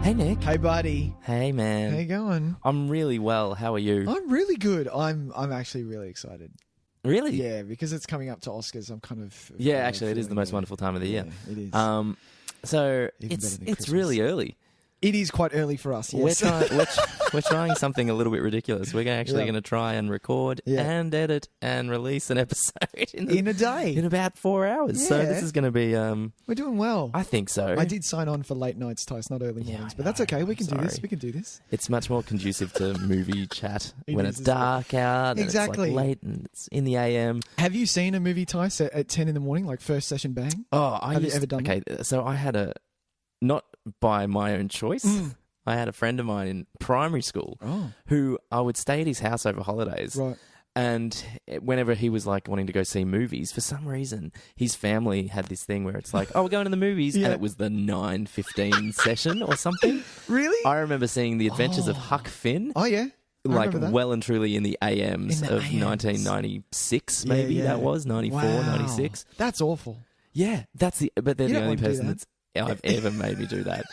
Hey, Nick. Hey, buddy. Hey, man. How you going? I'm really well. How are you? I'm really good. I'm actually really excited. Really? Yeah, because it's coming up to Oscars. I'm kind of Actually, it is the most wonderful time of the year. It is. So Even better it's than it's really early. It is quite early for us. Yes. We're trying something a little bit ridiculous. We're actually going to try and record and edit and release an episode in a day, in about 4 hours. Yeah. So this is going to be. We're doing well. I think so. I did sign on for late nights, Tys, not early mornings, but that's okay. We can do this. We can do this. It's much more conducive to movie chat when it's is, dark out. Exactly. And it's like late and it's in the AM. Have you seen a movie, Tys, at 10 in the morning, like first session bang? Oh, Have you ever done that? Okay, so I had not by my own choice. I had a friend of mine in primary school who I would stay at his house over holidays. Right. And whenever he was like wanting to go see movies, for some reason, his family had this thing where it's like, oh, we're going to the movies. And it was the 9:15 session or something. Really? I remember seeing The Adventures of Huck Finn. Oh, yeah. Like well and truly in the AMs of 1996, maybe that was, 94, 96. That's awful. Yeah, but they're You the don't only want to do person that. that's I've ever made me do that.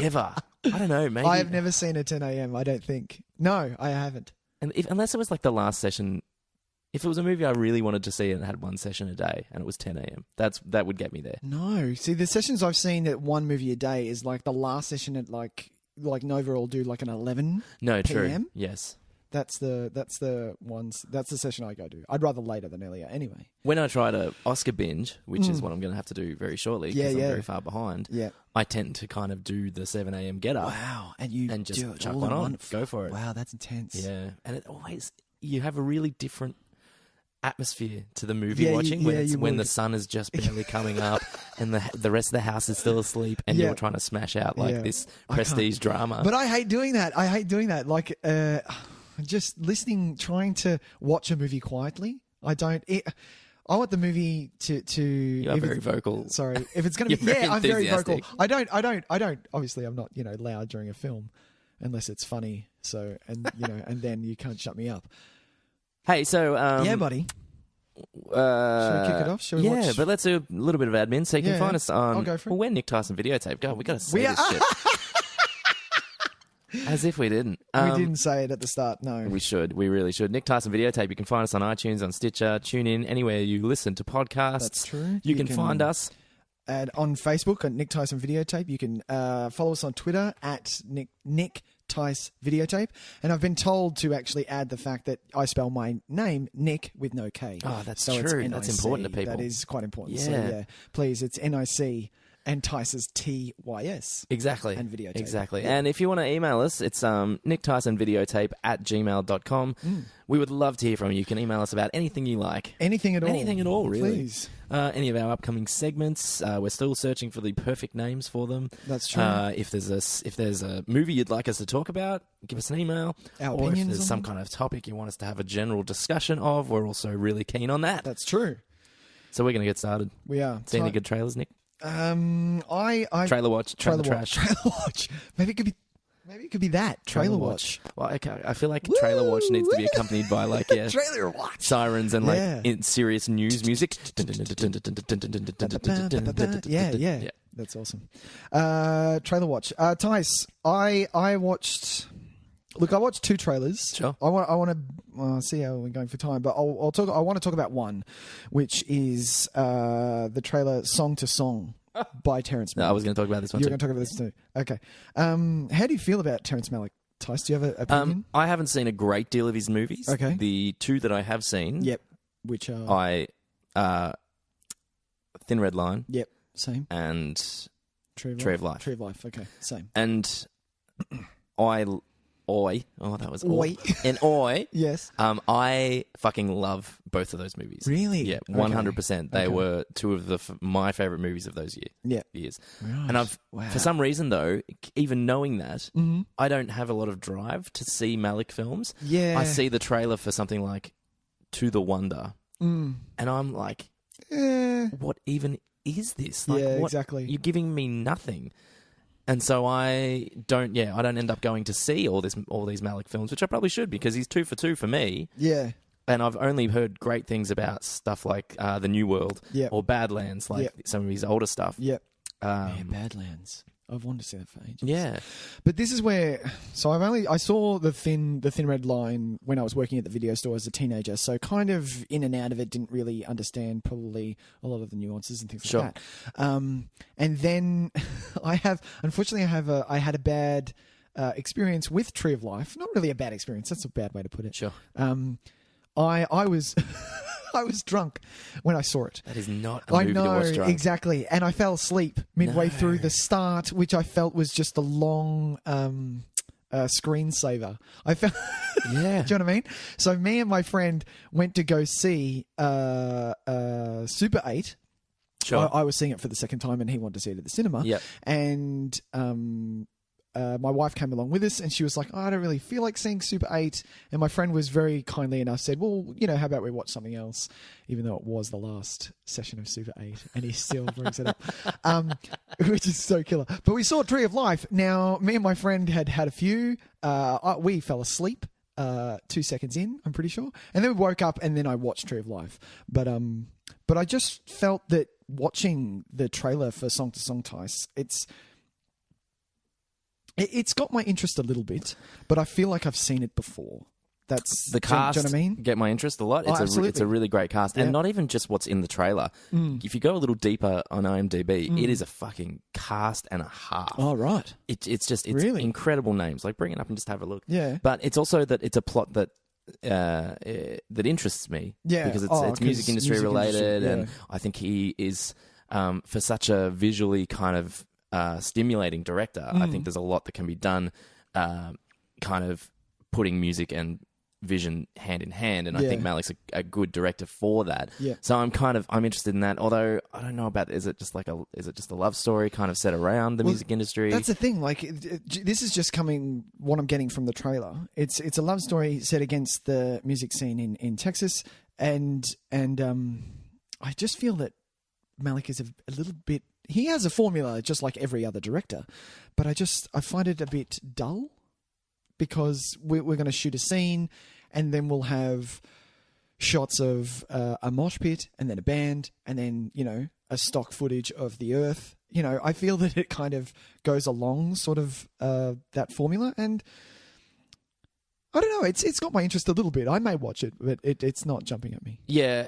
Ever. I don't know, maybe. I have never seen a 10 a.m., I don't think. No, I haven't. And unless it was like the last session, if it was a movie I really wanted to see and it had one session a day and it was 10 a.m., that would get me there. No. See, the sessions I've seen at one movie a day is like the last session at like Nova will do like an 11 No, true. PM. Yes. That's the session I go to. I'd rather later than earlier anyway. When I try to Oscar binge, which is what I'm going to have to do very shortly because I'm very far behind, I tend to kind of do the 7 a.m. get up. Wow. And just do it chuck all one in on. Go for it. Wow, that's intense. Yeah. And it always, you have a really different atmosphere to the movie watching when the sun is just barely coming up and the rest of the house is still asleep and you're trying to smash out this prestige drama. But I hate doing that. Like, just trying to watch a movie quietly. I want the movie to. You are very vocal. Sorry, if it's going to be, I'm very vocal. I don't. Obviously, I'm not, loud during a film, unless it's funny. So, and then you can't shut me up. Hey, so yeah, buddy. Should we kick it off? Should we watch? But let's do a little bit of admin. So you can find us on. I'll go for it. Well, we're Nick Tys and Videotape. God, we got to say this shit. As if we didn't. We didn't say it at the start, no. We should. We really should. Nick Tys and Videotape. You can find us on iTunes, on Stitcher, TuneIn, anywhere you listen to podcasts. That's true. You can find us. And on Facebook at Nick Tys and Videotape. You can follow us on Twitter at Nick Tys Videotape. And I've been told to actually add the fact that I spell my name Nick with no K. Oh, that's so true. It's That's important to people. That is quite important. Yeah. So, yeah, please, it's NIC. And Tys is TYS. Exactly. And Videotape. Exactly. Yeah. And if you want to email us, it's nicktysonvideotape@gmail.com. We would love to hear from you. You can email us about anything you like. Anything at all. Anything at all, really. Please. Any of our upcoming segments. We're still searching for the perfect names for them. That's true. If there's a movie you'd like us to talk about, give us an email. Our or opinions if there's some kind of topic you want us to have a general discussion of, we're also really keen on that. That's true. So we're going to get started. We are. See any good trailers, Nick? Trailer watch. Trailer watch. Trailer watch. Maybe it could be that. Trailer watch. Well, okay. I feel like trailer watch needs to be accompanied by trailer watch sirens and in serious news music. Yeah. That's awesome. Trailer watch. Tys, I watched. Look, I watched 2 trailers. Sure. I want to see how we're going for time, but I'll talk. I want to talk about one, which is the trailer "Song to Song" by Terrence Malick. I was going to talk about this one. You're going to talk about this too. Okay. How do you feel about Terrence Malick, Tys? Do you have an opinion? I haven't seen a great deal of his movies. Okay. The 2 that I have seen. Yep. Which are Thin Red Line. Yep. Same. And Tree of Life. Tree of Life. Okay. Same. And that was Oi. And Oi. Yes. I fucking love both of those movies. Really? Yeah, 100%. They were 2 of my favorite movies of those years. Right. And for some reason though, even knowing that, I don't have a lot of drive to see Malick films. Yeah. I see the trailer for something like To the Wonder, and I'm like, what even is this? Like, exactly. You're giving me nothing. And so I don't end up going to see all these Malick films, which I probably should because he's 2 for 2 for me. Yeah. And I've only heard great things about stuff like The New World or Badlands, like some of his older stuff. Yep. Man, Badlands. I've wanted to see that for ages. Yeah. But this is where, so I saw the thin red line when I was working at the video store as a teenager. So kind of in and out of it, didn't really understand probably a lot of the nuances and things like that. And then I had a bad experience with Tree of Life. Not really a bad experience. That's a bad way to put it. Sure. I was I was drunk when I saw it. That is not a movie to watch drunk. Exactly. And I fell asleep midway through the start, which I felt was just a long screensaver. I felt, Yeah. Do you know what I mean? So me and my friend went to go see Super 8. Sure. I was seeing it for the second time, and he wanted to see it at the cinema. Yep. And my wife came along with us, and she was like, I don't really feel like seeing Super 8. And my friend was very kindly enough said, well, how about we watch something else, even though it was the last session of Super 8. And he still brings it up, which is so killer. But we saw Tree of Life. Now, me and my friend had a few. We fell asleep 2 seconds in, I'm pretty sure. And then we woke up, and then I watched Tree of Life. But I just felt that watching the trailer for Song to Song, Tys, it's got my interest a little bit, but I feel like I've seen it before. That's the cast. Do you know what I mean? Get my interest a lot. It's a really great cast, and not even just what's in the trailer. If you go a little deeper on IMDb, it is a fucking cast and a half. Oh right, it's really incredible names. Like bring it up and just have a look. Yeah, but it's also that it's a plot that interests me. Yeah, because it's music industry related, and I think he is for such a visually kind of stimulating director. I think there's a lot that can be done, kind of putting music and vision hand in hand, and I think Malik's a good director for that. Yeah. So I'm interested in that. Although I don't know about is it just a love story kind of set around the music industry? That's the thing. Like this is just what I'm getting from the trailer. It's a love story set against the music scene in Texas, and I just feel that Malik is a little bit. He has a formula just like every other director, but I find it a bit dull because we're going to shoot a scene and then we'll have shots of a mosh pit and then a band and then, a stock footage of the earth. I feel that it kind of goes along sort of that formula, and I don't know. It's got my interest a little bit. I may watch it, but it's not jumping at me. Yeah,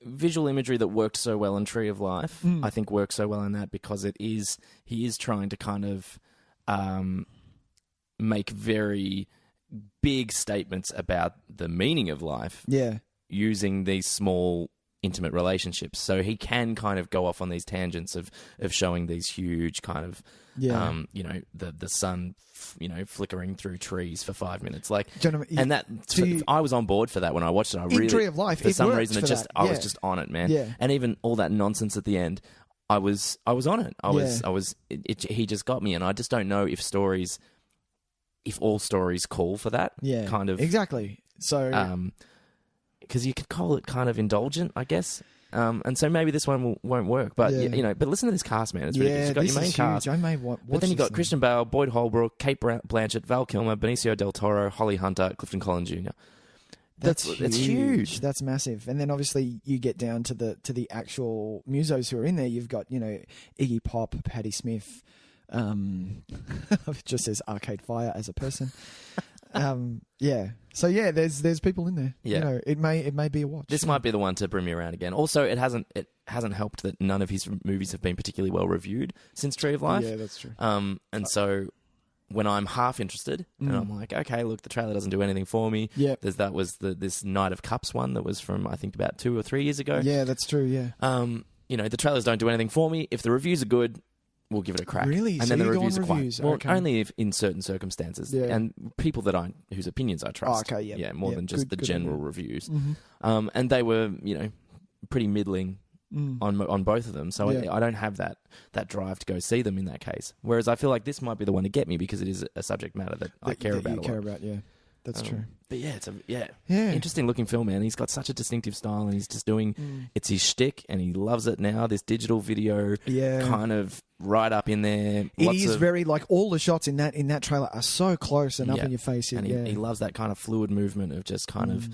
visual imagery that worked so well in Tree of Life, I think works so well in that because he is trying to kind of make very big statements about the meaning of life. Yeah, using these small intimate relationships, so he can kind of go off on these tangents of showing these huge kind of the sun flickering through trees for 5 minutes, like, and that I was on board for that when I watched it. I really, Tree of Life, for some reason, I was just on it, man. Yeah. And even all that nonsense at the end, I was on it. He just got me, and I just don't know if all stories call for that. Yeah, kind of exactly. So, because you could call it kind of indulgent, I guess. And so maybe this one won't work, but but listen to this cast, man. It's really good. You've got your main cast, but then you've got Christian Bale, Boyd Holbrook, Kate Blanchett, Val Kilmer, Benicio del Toro, Holly Hunter, Clifton Collins Jr. That's huge. That's massive. And then obviously you get down to the actual musos who are in there. You've got Iggy Pop, Patti Smith. It just says Arcade Fire as a person. So there's people in there. Yeah. It may be a watch. This might be the one to bring me around again. Also, it hasn't helped that none of his movies have been particularly well reviewed since Tree of Life. Yeah, that's true. And so when I'm half interested and I'm like, okay, look, the trailer doesn't do anything for me. Yeah. That was this Night of Cups one that was from I think about 2 or 3 years ago. Yeah, that's true. Yeah. The trailers don't do anything for me. If the reviews are good, we'll give it a crack. Really? And so then the you reviews go on are reviews? quite only if in certain circumstances and people whose opinions I trust. Oh, okay, yeah. More than just the general reviews. Mm-hmm. And they were, pretty middling on both of them. So I don't have that drive to go see them in that case. Whereas I feel like this might be the one to get me because it is a subject matter that I care about a lot. You care about, yeah. That's true. But it's interesting looking film, man. He's got such a distinctive style, and he's just doing it's his shtick, and he loves it now. This digital video, kind of right up in there. It is very like all the shots in that trailer are so close and up in your face. And he loves that kind of fluid movement of just kind of,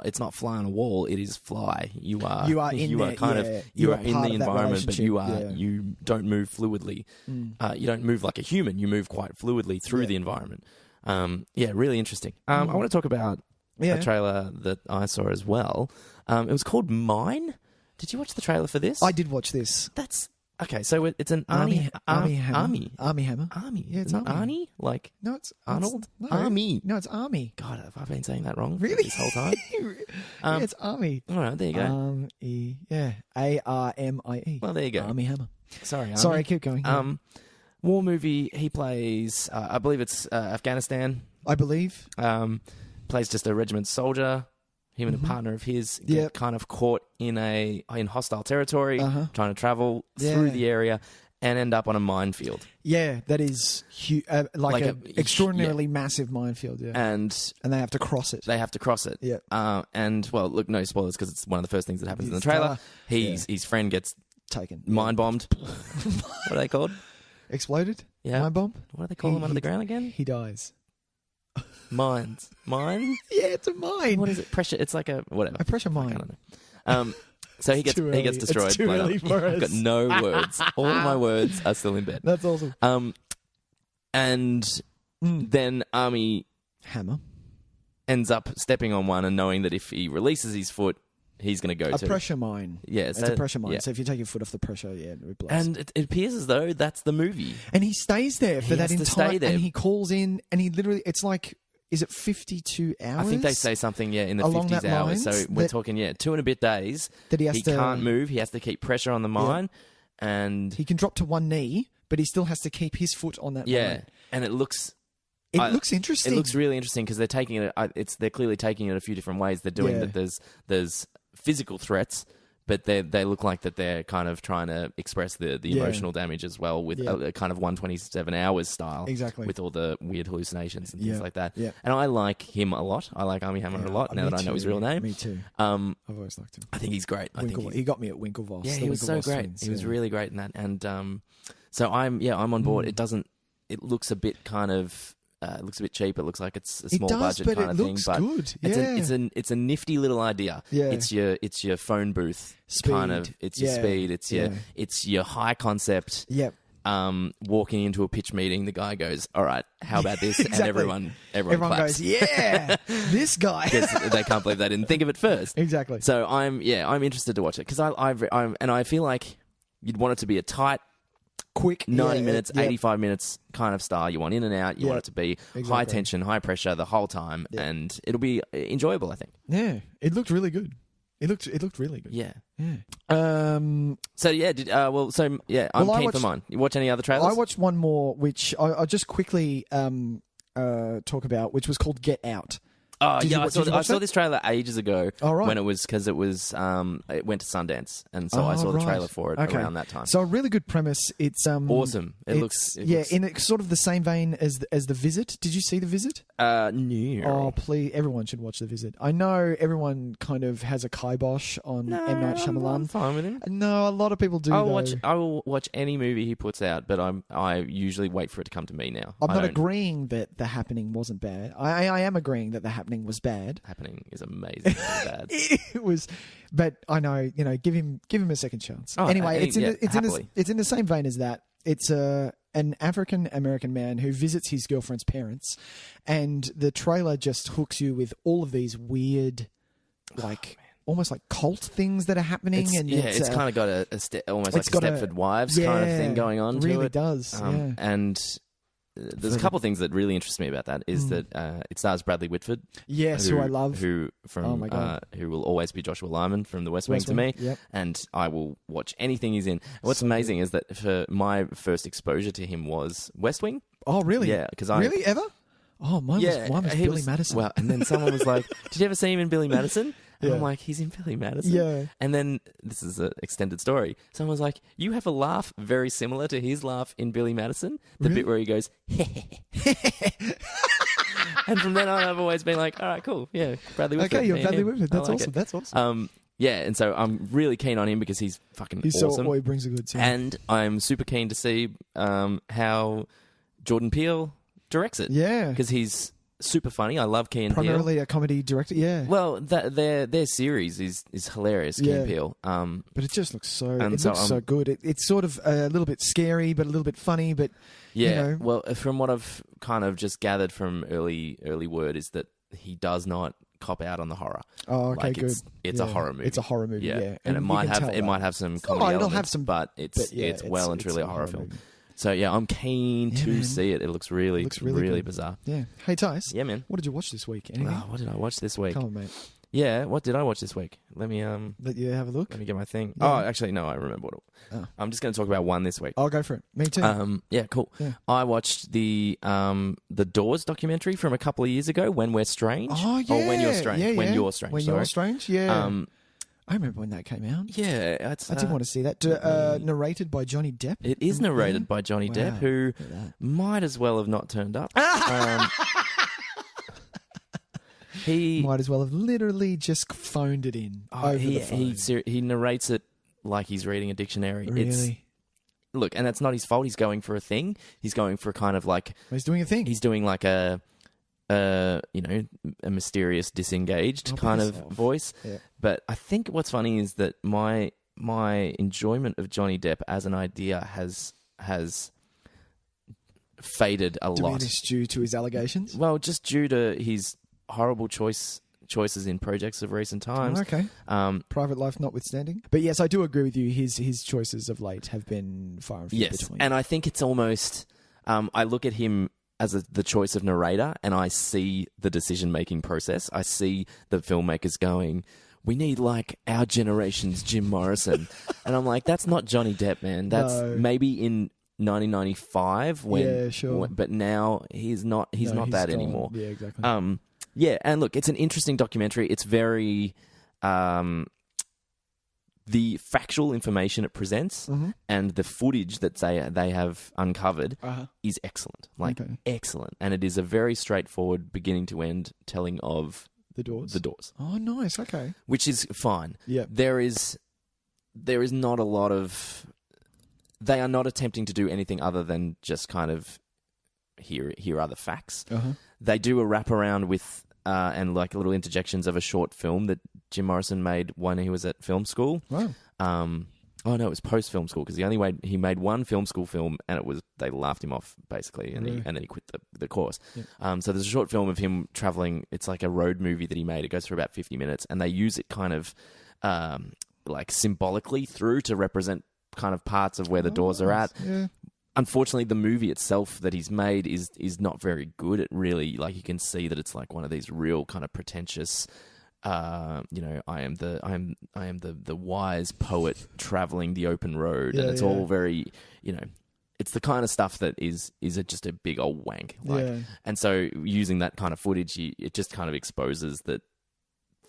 it's not fly on a wall. It is fly. You are in you there, are kind yeah. of you are in the environment, but relationship, you don't move fluidly. You don't move like a human. You move quite fluidly through the environment. Really interesting. I want to talk about a trailer that I saw as well. It was called Mine. Did you watch the trailer for this? I did watch this. That's okay. So it's an Army Army. Hammer. Yeah, it's not Arnie. Like no, it's Arnold. No, Army. No, it's Army. God, have I been saying that wrong? Really? This whole time? Yeah, it's Army. All right, there you go. ARMIE. Well, there you go. Army Hammer. Sorry, Army. Sorry, keep going. War movie. He plays. I believe it's Afghanistan. I believe. Plays just a regiment soldier. Him and a partner of his get kind of caught in hostile territory, trying to travel through the area, and end up on a minefield. Yeah, that is like an extraordinarily massive minefield. Yeah, and they have to cross it. Yeah. And well, look, no spoilers because it's one of the first things that happens in the trailer. His friend gets taken, mind bombed. What are they called? Exploded. Yeah. Mine bomb. What do they call them under the ground again? He dies. Mines. Mine? Yeah, it's a mine. What is it? Pressure. It's like a whatever. A pressure mine. I don't know. So he gets destroyed. It's too early for us. I've got no words. All of my words are still in bed. That's awesome. And then Army Hammer ends up stepping on one and knowing that if he releases his foot, he's going to go a pressure mine. Yeah, it's a pressure mine. Yeah. So if you take your foot off the pressure, it blows. And it appears as though that's the movie. And he stays there for that entire. And he calls in, and he literally, it's like. Is it 52 hours? I think they say something, in the 50s hours. So we're talking, 2 and a bit days. That he can't move. He has to keep pressure on the mine. Yeah. And he can drop to one knee, but he still has to keep his foot on that mine. And it looks... It looks interesting. It looks really interesting because they're taking it... They're clearly taking it a few different ways. They're doing that there's physical threats, but they look like that they're kind of trying to express the emotional damage as well with a kind of 127 hours style. Exactly. With all the weird hallucinations and things like that. Yeah. And I like him a lot. I like Armie Hammer a lot now that I know his real name. Me too. I've always liked him. I think he's great. He got me at Winklevoss. Yeah, he was so great. Twins, he was really great in that. And so I'm on board. It looks a bit kind of... it looks a bit cheap. It looks like it's a small budget kind of thing, but good. It's a nifty little idea. Yeah. It's your phone booth speed. Kind of. It's your speed. It's your high concept. Yep. Walking into a pitch meeting, the guy goes, "All right, how about this?" Exactly. And everyone claps. goes, "Yeah, this guy." Because they can't believe they didn't think of it first. Exactly. So I'm interested to watch it because I feel like you'd want it to be a tight. Quick 90 minutes, 85 minutes kind of style. You want in and out. You want it to be high tension, high pressure the whole time, and it'll be enjoyable, I think. Yeah, it looked really good. It looked really good. Yeah. So I'm keen for mine. You watch any other trailers? I watched one more, which I'll just quickly talk about, which was called Get Out. Oh, I saw this trailer ages ago when it was because it went to Sundance, and so I saw the trailer for it around that time. So a really good premise. It's awesome. It looks in a, sort of the same vein as The Visit. Did you see The Visit? No. Oh, please! Everyone should watch The Visit. I know everyone kind of has a kibosh on M. Night Shyamalan. I'm fine with him. No, a lot of people do. I will watch any movie he puts out, but I usually wait for it to come to me now. I'm not agreeing that The Happening wasn't bad. I am agreeing that The Happening was bad. Happening is amazing. Bad. It was, but I know, give him a second chance. Oh, anyway, it's in the same vein as that. It's an African American man who visits his girlfriend's parents, and the trailer just hooks you with all of these weird, almost like cult things that are happening. It's kind of got almost like a Stepford Wives kind of thing going on. Really to it. Does. And there's a couple of things that really interest me about that is that it stars Bradley Whitford. Yes, who I love. Who will always be Joshua Lyman from The West Wing to me. Yep. And I will watch anything he's in. What's amazing is that for my first exposure to him was West Wing. Oh, really? Yeah. Really? Ever? Oh, mine was Billy Madison. Well, and then someone was like, "Did you ever see him in Billy Madison?" And I'm like, "He's in Billy Madison." Yeah. And then this is an extended story. Someone was like, "You have a laugh very similar to his laugh in Billy Madison." The bit where he goes, and from then on, I've always been like, "All right, cool, yeah, Bradley Whitford." Okay, you're Bradley Whitford. That's like awesome. It. That's awesome. And so I'm really keen on him because he's fucking awesome. So he brings a good team. And I'm super keen to see how Jordan Peele directs it. Yeah, because he's super funny. I love Key and Peele. Primarily a comedy director, yeah. Well, their series is hilarious, Key and Peele. But it just looks so good. It's sort of a little bit scary, but a little bit funny. But yeah, you know. Well, from what I've kind of just gathered from early word is that he does not cop out on the horror. Oh, okay, good. It's a horror movie. It's a horror movie, yeah. And it might have some comedy elements, it'll have some, but it's well and truly a horror film. Movie. So yeah, I'm keen to see it. It looks really bizarre. Yeah. Hey, Tys. Yeah, man. What did you watch this week? Anything? What did I watch this week? Come on, mate. Yeah, what did I watch this week? Let me Let you have a look. Let me get my thing. Yeah. Oh, actually, no, I remember what it was. I'm just going to talk about one this week. I'll go for it. Me too. Yeah, cool. Yeah. I watched the Doors documentary from a couple of years ago, When We're Strange. Oh, yeah. Or When You're Strange. Yeah, When You're Strange. When You're Strange, yeah. I remember when that came out. Yeah. I did want to see that. Narrated by Johnny Depp. It is narrated by Johnny Depp, who might as well have not turned up. He might as well have literally just phoned it in over the phone. He narrates it like he's reading a dictionary. Really? Look, and that's not his fault. He's going for a thing. He's going for kind of like... He's doing a thing. He's doing like a mysterious, disengaged kind of voice. Yeah. But I think what's funny is that my enjoyment of Johnny Depp as an idea has faded a lot. Diminished due to his allegations? Well, just due to his horrible choices in projects of recent times. Okay. Private life notwithstanding. But yes, I do agree with you. His choices of late have been far and few between. And I think it's almost... I look at him as the choice of narrator, and I see the decision-making process. I see the filmmakers going, we need like our generation's Jim Morrison. And I'm like, that's not Johnny Depp, man. That's maybe in 1995 but now he's not that anymore. Yeah, exactly. Yeah, and look, it's an interesting documentary. It's very... the factual information it presents and the footage that they have uncovered is excellent. Excellent. And it is a very straightforward beginning to end telling of The Doors. Oh, nice. Okay. Which is fine. Yeah. There is not a lot of... They are not attempting to do anything other than just kind of here are the facts. They do a wraparound with... and like little interjections of a short film that Jim Morrison made when he was at film school. Wow. It was post-film school because the only way he made one film school film and they laughed him off basically and then he quit the course. Yeah. So there's a short film of him traveling. It's like a road movie that he made. It goes for about 50 minutes and they use it kind of like symbolically through to represent kind of parts of where the doors are at. Yeah. Unfortunately, the movie itself that he's made is not very good. It really, like, you can see that it's like one of these real kind of pretentious, I am the wise poet traveling the open road, and it's all very, it's the kind of stuff that is just a big old wank. And so using that kind of footage, it just kind of exposes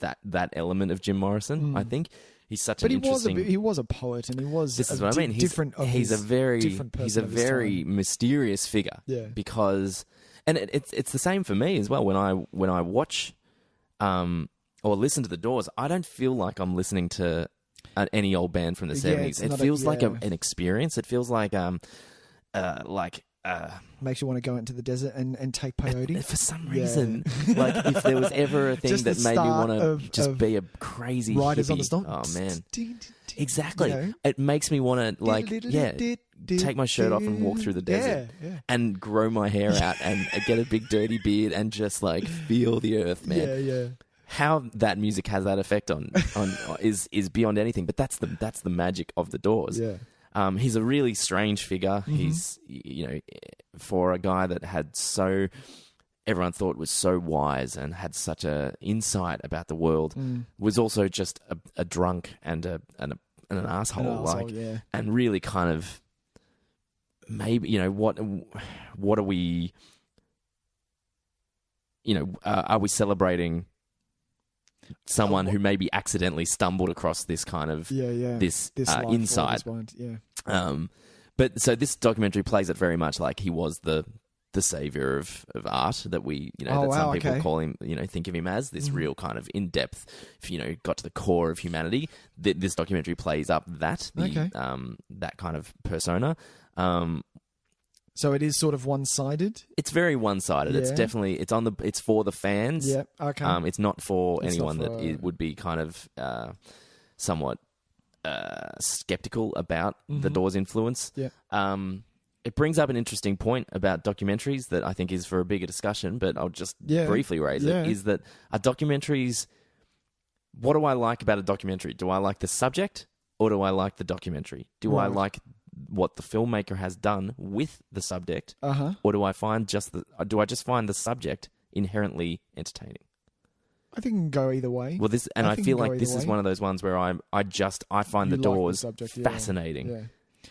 that element of Jim Morrison. I think. He's such an interesting... But he was a poet, and he was. This is what I mean. He's a very mysterious figure. Yeah. Because, and it's the same for me as well. When I watch, or listen to the Doors, I don't feel like I'm listening to any old band from the 70s. It feels like an experience. It feels like makes you want to go into the desert and take peyote for some reason. Like if there was ever a thing that made me want to just be a crazy riders hippie. on the storm. Oh man, exactly. It makes me want to take my shirt off and walk through the desert and grow my hair out and get a big dirty beard and just like feel the earth, man. Yeah. How that music has that effect on is beyond anything. But that's the magic of the Doors. Yeah. He's a really strange figure. He's, for a guy that had everyone thought was so wise and had such a insight about the world, was also just a drunk and an asshole, and really kind of maybe, what are we, are we celebrating someone who maybe accidentally stumbled across this kind of this insight. But so this documentary plays it very much like he was the savior of art that we that some people call him, think of him as this real kind of in-depth, got to the core of humanity. This documentary plays up that kind of persona. So it is sort of one-sided. It's very one-sided. Yeah. It's definitely it's for the fans. Yeah. Okay. It's not for anyone not for- that it would be kind of somewhat skeptical about the Doors' influence. Yeah. It brings up an interesting point about documentaries that I think is for a bigger discussion, but I'll just briefly raise it. Is that documentaries? What do I like about a documentary? Do I like the subject or do I like the documentary? Do I like what the filmmaker has done with the subject, or do I just find the subject inherently entertaining? I think it can go either way. Well, I feel like this is one of those ones where I find the Doors fascinating. Yeah.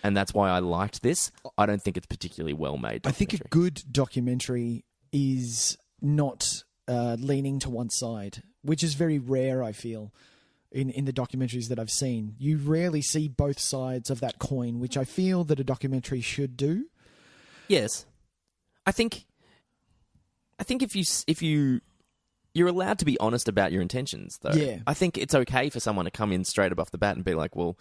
And that's why I liked this. I don't think it's particularly well made. I think a good documentary is not leaning to one side, which is very rare, I feel, in the documentaries that I've seen. You rarely see both sides of that coin, which I feel that a documentary should do. Yes. I think if you're allowed to be honest about your intentions, though. Yeah. I think it's okay for someone to come in straight up off the bat and be like, well,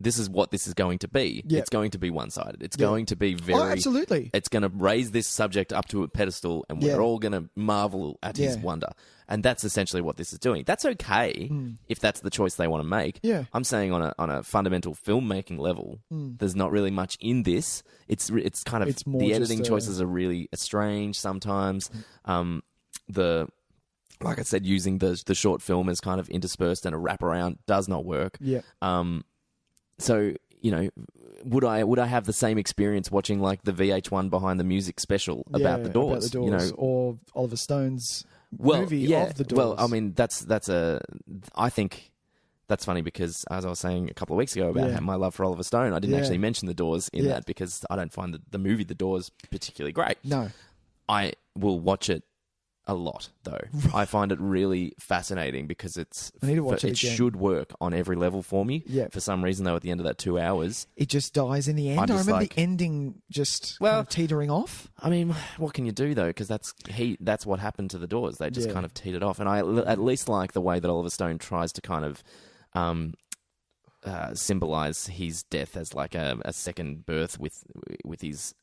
this is what this is going to be. Yeah. It's going to be one-sided. It's going to be very... Oh, absolutely. It's going to raise this subject up to a pedestal and we're all going to marvel at his wonder. And that's essentially what this is doing. That's okay if that's the choice they want to make. Yeah. I'm saying on a fundamental filmmaking level, there's not really much in this. It's kind of... It's more the just editing choices are really strange sometimes. Like I said, using the short film as kind of interspersed and a wraparound does not work. Yeah. So, would I have the same experience watching like the VH1 Behind the Music special about the Doors? About the Doors, or Oliver Stone's movie of the Doors. Well, I mean, I think that's funny because, as I was saying a couple of weeks ago about my love for Oliver Stone, I didn't actually mention the Doors in that because I don't find the movie The Doors particularly great. No. I will watch it a lot, though. I find it really fascinating because it should work on every level for me. Yeah. For some reason, though, at the end of that 2 hours... It just dies in the end. I remember the ending just kind of teetering off. I mean, what can you do, though? Because that's what happened to the Doors. They just kind of teetered off. And I at least like the way that Oliver Stone tries to kind of symbolize his death as like a second birth with his...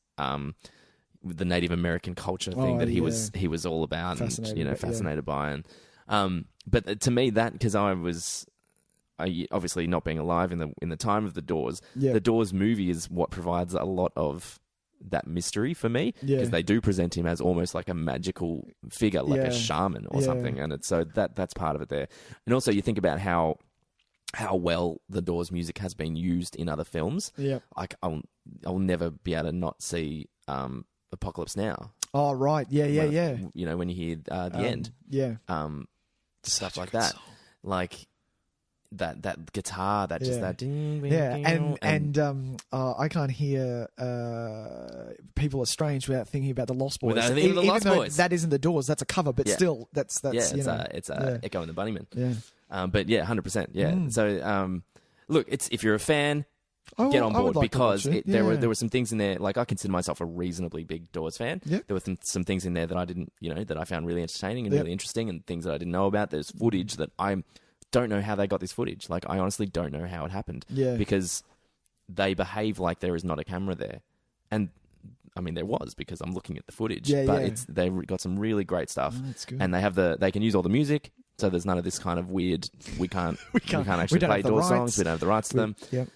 the Native American culture thing that he was all about and fascinated by, and but to me that, because I obviously not being alive in the time of the Doors, the Doors movie is what provides a lot of that mystery for me, because they do present him as almost like a magical figure, like a shaman or something, and it's so that's part of it there. And also you think about how well the Doors music has been used in other films. Yeah, like I'll never be able to not see Apocalypse Now. Oh, right. Yeah. When you hear the end. Yeah. Stuff like that. Song. Like that guitar, that ding, ding, yeah. ding, And I can't hear People Are Strange without thinking about the Lost Boys. Without thinking of the Lost Boys. That isn't the Doors, that's a cover, but still that's it's Echo and the Bunnymen. Yeah. But 100%. Yeah. So look, if you're a fan, get on board, because there were some things in there, like I consider myself a reasonably big Doors fan. Yep. There were some things in there that I didn't, that I found really entertaining and really interesting, and things that I didn't know about. There's footage that I don't know how they got this footage. Like, I honestly don't know how it happened. Yeah. Because they behave like there is not a camera there. And I mean, there was, because I'm looking at the footage. They've got some really great stuff. Oh, that's good. And they can use all the music. So there's none of this kind of weird. We can't actually play Doors songs. We don't have the rights to them. Yep.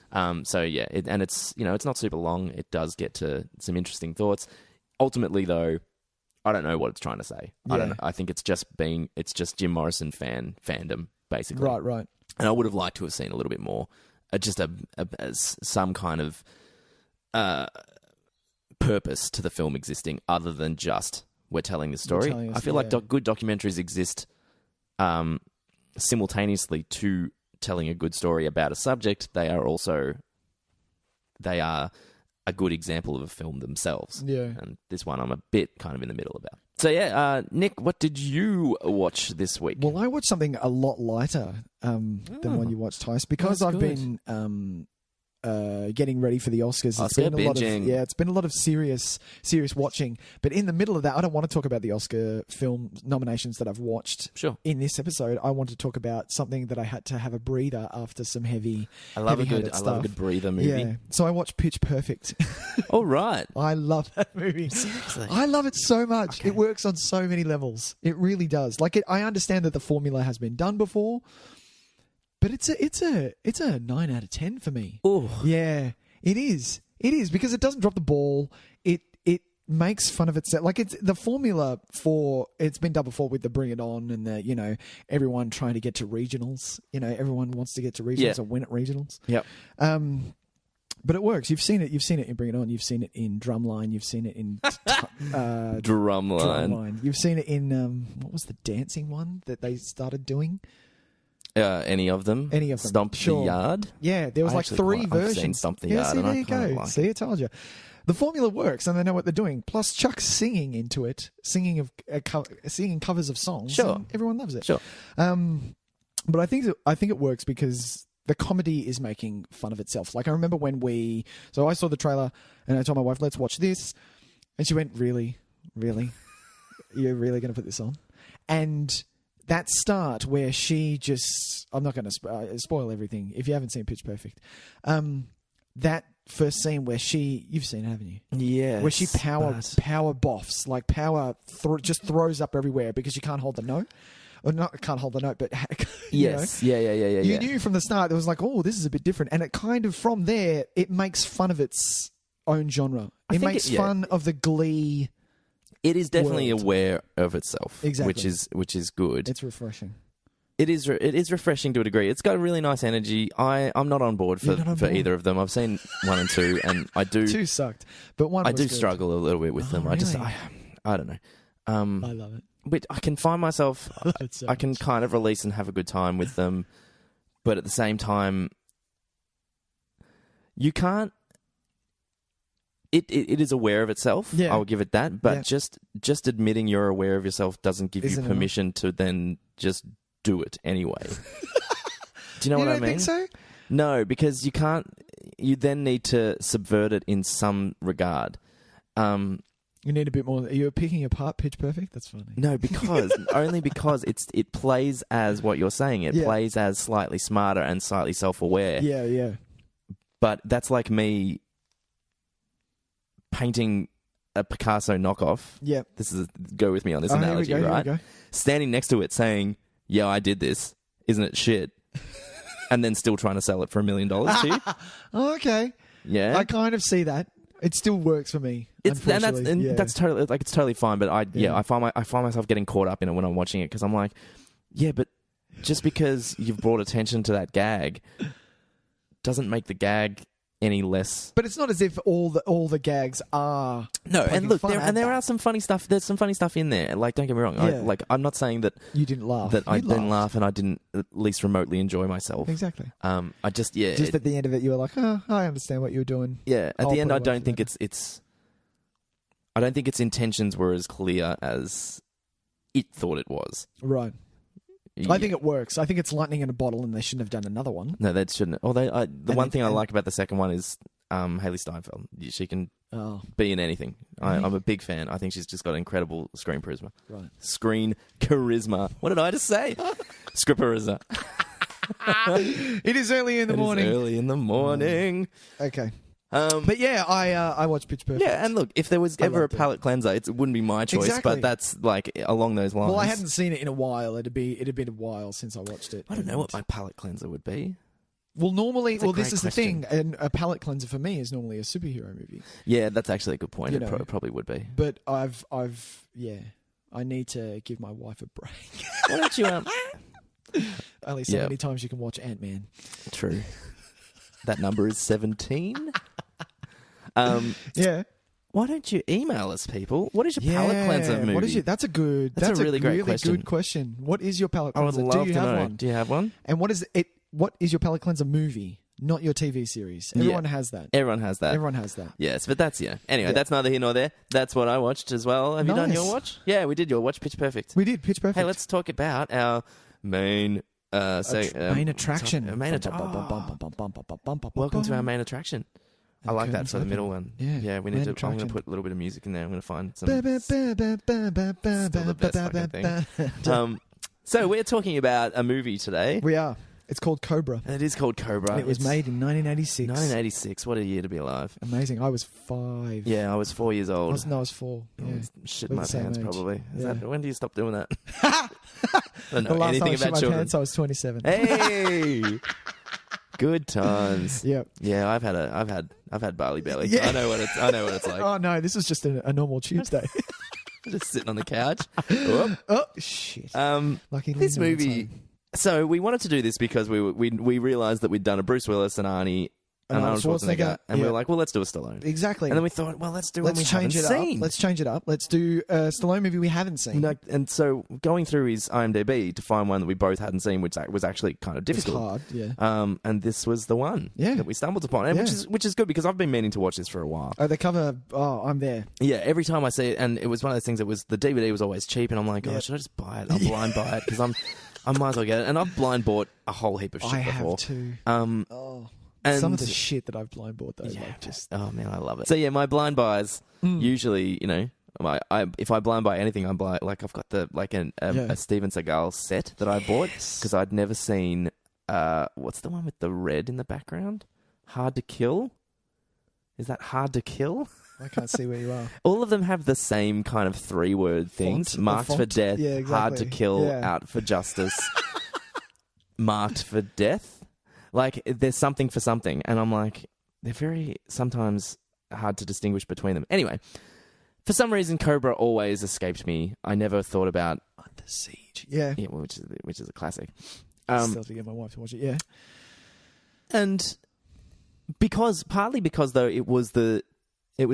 So yeah, it's it's not super long. It does get to some interesting thoughts. Ultimately, though, I don't know what it's trying to say. I don't know. I think it's just Jim Morrison fandom basically. Right. And I would have liked to have seen a little bit more, some kind of purpose to the film existing other than just we're telling the story. I feel like good documentaries exist simultaneously to telling a good story about a subject. They are a good example of a film themselves. Yeah. And this one I'm a bit kind of in the middle about. So yeah, Nick, what did you watch this week? Well, I watched something a lot lighter than what you watched, Tys, because I've been getting ready for the Oscars. Oscar binging. It's been a lot of serious watching. But in the middle of that, I don't want to talk about the Oscar film nominations that I've watched. Sure. In this episode, I want to talk about something that I had to have a breather after some heavy. I love a good breather movie. Yeah. So I watched Pitch Perfect. All right. I love that movie. Seriously. I love it so much. Okay. It works on so many levels. It really does. Like I understand that the formula has been done before. But it's a 9 out of 10 for me. Oh, yeah, it is. It is because it doesn't drop the ball. It makes fun of itself. Like it's the formula for it's been done before with the Bring It On and the everyone trying to get to regionals. Everyone wants to get to regionals and win at regionals. Yep. But it works. You've seen it. You've seen it in Bring It On. You've seen it in Drumline. You've seen it in Drumline. You've seen it in what was the dancing one that they started doing? Any of them? Stomp the Yard? Yeah, there was three versions. I've seen Stomp the Yard. See, there you go. See, I told you. The formula works, and they know what they're doing. Plus, Chuck's singing into it, singing covers of songs. Sure, everyone loves it. Sure, but I think it works because the comedy is making fun of itself. Like I remember when so I saw the trailer, and I told my wife, "Let's watch this," and she went, "Really, really, you're really going to put this on?" And that start where she just... I'm not going to spoil everything if you haven't seen Pitch Perfect. That first scene where you've seen it, haven't you? Yeah. Where she power boffs, like just throws up everywhere because you can't hold the note. Or not can't hold the note, but... Yes. Yeah. You knew from the start, it was like, oh, this is a bit different. And it kind of, from there, it makes fun of its own genre. It makes fun of the Glee... It is definitely aware of itself, exactly. which is good. It's refreshing. It is refreshing to a degree. It's got a really nice energy. I'm not on board for either of them. I've seen 1 and 2, and I do 2 sucked, but 1 I do good. struggle a little bit with them. Really? I don't know. I love it. But I can find myself. I can kind of release and have a good time with them, but at the same time, you can't. It is aware of itself. Yeah. I'll give it that. But just admitting you're aware of yourself doesn't give you permission to then just do it anyway. Do you know what I mean? You don't think so? No, because you can't. You then need to subvert it in some regard. You need a bit more. You're picking apart Pitch Perfect? That's funny. No, only because it plays as what you're saying. It plays as slightly smarter and slightly self-aware. Yeah. But that's like me painting a Picasso knockoff. Yeah. Go with me on this analogy, right? Here we go. Standing next to it saying, "Yeah, I did this. Isn't it shit?" And then still trying to sell it for $1 million to you. Okay. Yeah. I kind of see that. It still works for me. That's totally fine. But I find myself getting caught up in it when I'm watching it because I'm like, yeah, but just because you've brought attention to that gag doesn't make the gag any less. But it's not as if all the gags are. No, and look, there are some funny stuff. There's some funny stuff in there. Like, don't get me wrong. Yeah. I'm not saying that you didn't laugh. That I didn't laugh and I didn't at least remotely enjoy myself. Exactly. I just at the end of it, you were like, oh, I understand what you were doing. Yeah. At the end, I don't think it's. I don't think its intentions were as clear as it thought it was. Right. Yeah. I think it works. I think it's lightning in a bottle, and they shouldn't have done another one. No, they shouldn't. Although the one thing I like about the second one is Haley Steinfeld. She can be in anything. I'm a big fan. I think she's just got incredible screen charisma. Right. Screen charisma. What did I just say? Scripperism. It is early in the morning. Early in the morning. Okay. But yeah, I watched Pitch Perfect. Yeah, and look, if there was ever a palate cleanser, it wouldn't be my choice. Exactly. But that's like along those lines. Well, I hadn't seen it in a while. It'd been a while since I watched it. I don't know what my palate cleanser would be. Well, normally, this is question. the thing, and a palate cleanser for me is normally a superhero movie. Yeah, that's actually a good point. It probably would be. But I need to give my wife a break. Why don't you Only so many times you can watch Ant-Man. True. That number is 17. Yeah. Why don't you email us, people? What is your palate cleanser movie? What is that's a really good question. What is your palate cleanser? I would love to know. One? Do you have one? And what is it? What is your palate cleanser movie? Not your TV series. Everyone has that. Everyone has that. Everyone has that. Yes, but that's Anyway, that's neither here nor there. That's what I watched as well. Have you done your watch? Yeah, we did your watch. Pitch Perfect. We did Pitch Perfect. Hey, let's talk about our main main attraction. Welcome to our main attraction. I like that for the middle one. Yeah, we need to. I'm going to put a little bit of music in there. I'm going to find some. Still the best fucking thing. So we're talking about a movie today. We are. It's called COBRA. It is called COBRA. And it was made in 1986. 1986. What a year to be alive. Amazing. I was 5. Yeah, I was 4 years old. I was 4. Yeah. Shit my pants, probably. When do you stop doing that? I don't know the last anything time I about children. Pants, I was 27. Hey, good times. Yep. Yeah, I've had barley belly. Yeah. I know what it's like. Oh no, this was just a normal Tuesday. Just sitting on the couch. Oh shit. Lucky this movie. So we wanted to do this because we realized that we'd done a Bruce Willis and Arnie and Arnold Schwarzenegger, and we were like, well, let's do a Stallone. Exactly. And then we thought, well, let's do one we haven't seen. Let's change it up. Let's do a Stallone movie we haven't seen. No, and so going through his IMDb to find one that we both hadn't seen, which was actually kind of difficult. It's hard, yeah. And this was the one that we stumbled upon, and which is good because I've been meaning to watch this for a while. Oh, the cover. Oh, I'm there. Yeah, every time I see it, and it was one of those things that was the DVD was always cheap, and I'm like, oh, should I just buy it? I'll blind buy it because I might as well get it. And I've blind bought a whole heap of shit before. I have too. And some of the shit that I've blind bought though, oh man, I love it. So yeah, my blind buys usually, if I blind buy anything, I'm I've got a Steven Seagal set that I bought because I'd never seen. What's the one with the red in the background? Hard to Kill. Is that Hard to Kill? I can't see where you are. All of them have the same kind of 3-word things: marked for death, hard to kill, out for justice, marked for death. Like, there's something for something. And I'm like, they're very, sometimes hard to distinguish between them. Anyway, for some reason, COBRA always escaped me. I never thought about Under Siege. Yeah. Yeah, which is a classic. Still have to get my wife to watch it, yeah. And partly because though, it was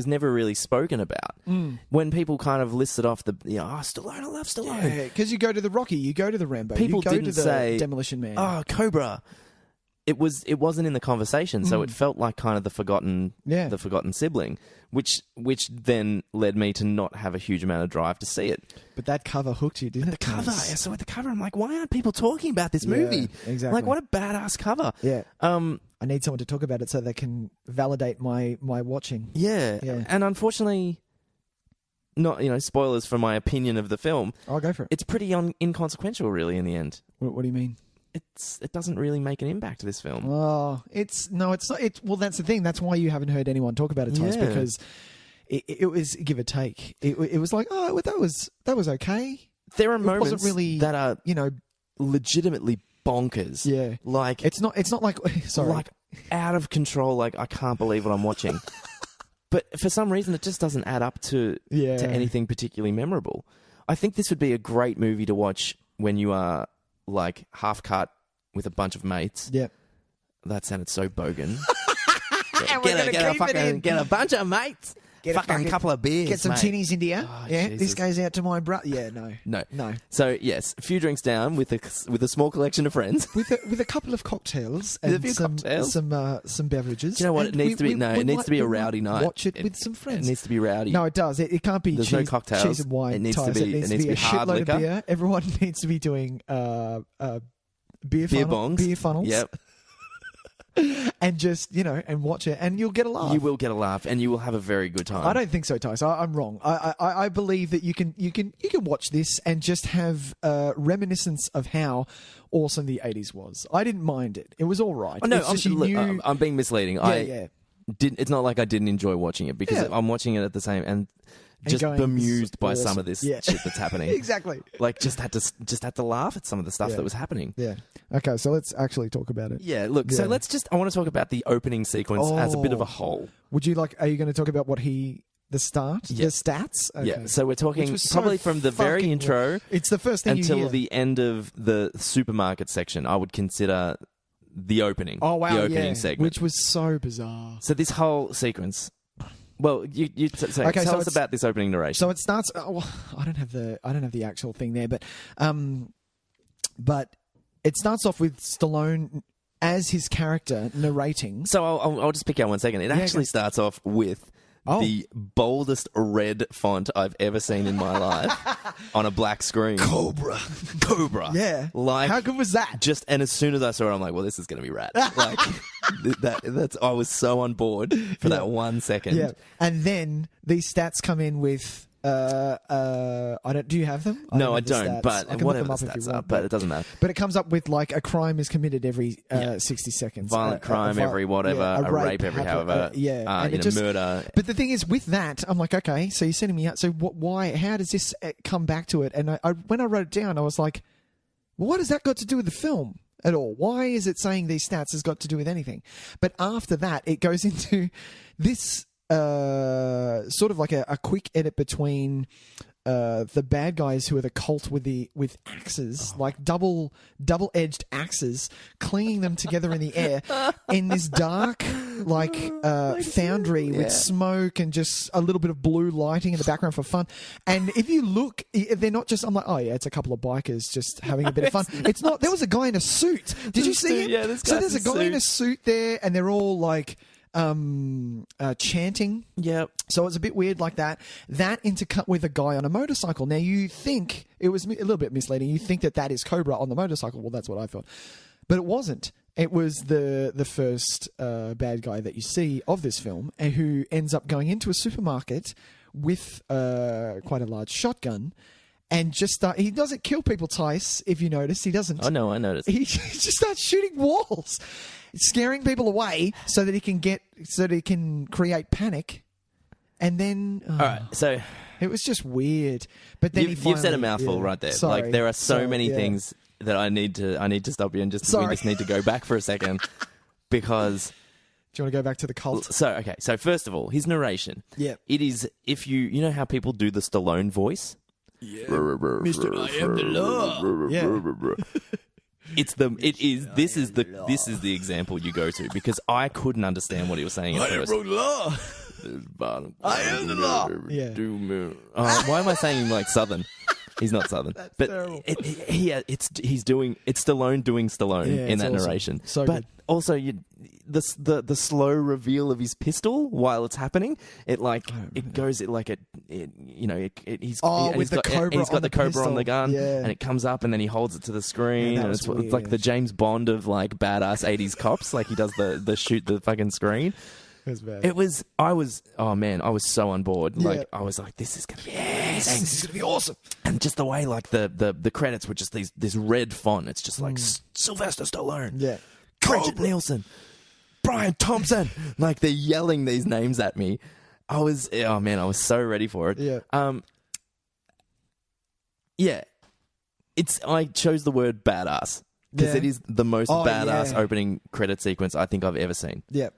never really spoken about. When people kind of listed off Stallone, I love Stallone. Yeah, because you go to the Rocky, you go to the Rambo, people you go didn't to the say, Demolition Man. Oh, COBRA. It wasn't in the conversation, so it felt like kind of the forgotten sibling, which then led me to not have a huge amount of drive to see it. But that cover hooked you, didn't it? The cover, so at the cover, I'm like, why aren't people talking about this movie? Exactly. Like, what a badass cover. Yeah. I need someone to talk about it so they can validate my watching. Yeah. And unfortunately, not spoilers for my opinion of the film. I'll go for it. It's pretty inconsequential, really, in the end. What do you mean? It doesn't really make an impact, this film. Oh, it's not. Well, that's the thing. That's why you haven't heard anyone talk about it, Tys, because it was give or take. It was like, oh, well, that was okay. There are moments that are legitimately bonkers. Yeah, like it's not like sorry, like out of control. Like, I can't believe what I'm watching. But for some reason, it just doesn't add up to anything particularly memorable. I think this would be a great movie to watch when you are like half cut with a bunch of mates. Yep. That sounded so bogan. Get a bunch of mates. Get a couple of beers. Get some tinnies into you. Oh, yeah, Jesus. This goes out to my brother. Yeah, no. So yes, a few drinks down with a small collection of friends, with a couple of cocktails and some beverages. Do you know what? It needs to be it needs to be a rowdy night. Watch it with some friends. It needs to be rowdy. No, it does. It can't be. There's no cocktails. Cheese and wine. It needs to be a hard liquor. Of beer. Everyone needs to be doing beer bongs. Beer funnels. Yep. And just, and watch it, and you'll get a laugh. You will get a laugh, and you will have a very good time. I don't think so, Tys. I'm wrong. I believe that you can watch this and just have reminiscence of how awesome the 80s was. I didn't mind it. It was all right. Oh, no, I'm being misleading. It's not like I didn't enjoy watching it because I'm watching it at the same and just bemused by some of this shit that's happening. Exactly. Like, just had to laugh at some of the stuff that was happening. Yeah. Okay, so let's actually talk about it. Yeah, look, so I want to talk about the opening sequence as a bit of a whole. Are you going to talk about the start? Yeah. The stats? Okay. Yeah, so we're talking probably from the very intro. It's the first thing until you hear. The end of the supermarket section. I would consider the opening. Oh, wow, the opening segment. Which was so bizarre. So this whole sequence... Well, tell us about this opening narration. So it starts. I don't have the actual thing there, but it starts off with Stallone as his character narrating. So I'll just pick out 1 second. It actually starts off with the boldest red font I've ever seen in my life on a black screen. Cobra. Yeah. Like, how good was that? And as soon as I saw it, I'm like, well, this is going to be rad. Like, I was so on board for that 1 second. Yeah. And then these stats come in with, do you have them? No, I don't, but whatever the stats are, but it doesn't matter. But it comes up with like a crime is committed every 60 seconds. Violent crime every whatever, a rape every however, and murder. But the thing is, with that, I'm like, okay, so you're sending me out. So why, how does this come back to it? And when I wrote it down, I was like, well, what has that got to do with the film at all? Why is it saying these stats has got to do with anything? But after that, it goes into this sort of like a quick edit between the bad guys who are the cult with axes, like double-edged axes, clinging them together in the air in this dark like foundry with smoke and just a little bit of blue lighting in the background for fun. And if you look, they're not just, I'm like, oh yeah, it's a couple of bikers just having a bit of fun. It's not. There was a guy in a suit. Did you see him? Yeah, there's a guy in a suit there, and they're all like chanting. Yep. So it's a bit weird like that. That intercut with a guy on a motorcycle. Now you think it was a little bit misleading. You think that is Cobra on the motorcycle. Well, that's what I thought, but it wasn't. It was the first bad guy that you see of this film, and who ends up going into a supermarket with quite a large shotgun. And he doesn't kill people, Tys, if you notice. He doesn't. Oh, no, I noticed. He just starts shooting walls, scaring people away so that he can create panic. And then... all right, so... It was just weird. But then you've said a mouthful right there. Sorry, like, there are so many things that I need to stop you and we just need to go back for a second because... Do you want to go back to the cult? So first of all, his narration. Yeah. It is, if you know how people do the Stallone voice? Yeah. Mr. I am the law. Yeah. This is the example you go to because I couldn't understand what he was saying at first. I am the law. I am the law. Yeah. Why am I saying him like Southern? He's not Southern. That's but terrible. It's Stallone doing Stallone in that narration. So but good. Also the slow reveal of his pistol while it's happening, he's got the Cobra on the gun, and it comes up and then he holds it to the screen, and it's like the James Bond of like badass 80s cops, like he does the shoot the fucking screen. It was bad. I was so on board. Like I was like, this is gonna be amazing. This is gonna be awesome. And just the way like the credits were just this red font. It's just like Sylvester Stallone, Bridget Nielsen, Brian Thompson. Like they're yelling these names at me. I was so ready for it. I chose the word badass because it is the most badass opening credit sequence I think I've ever seen. Yeah.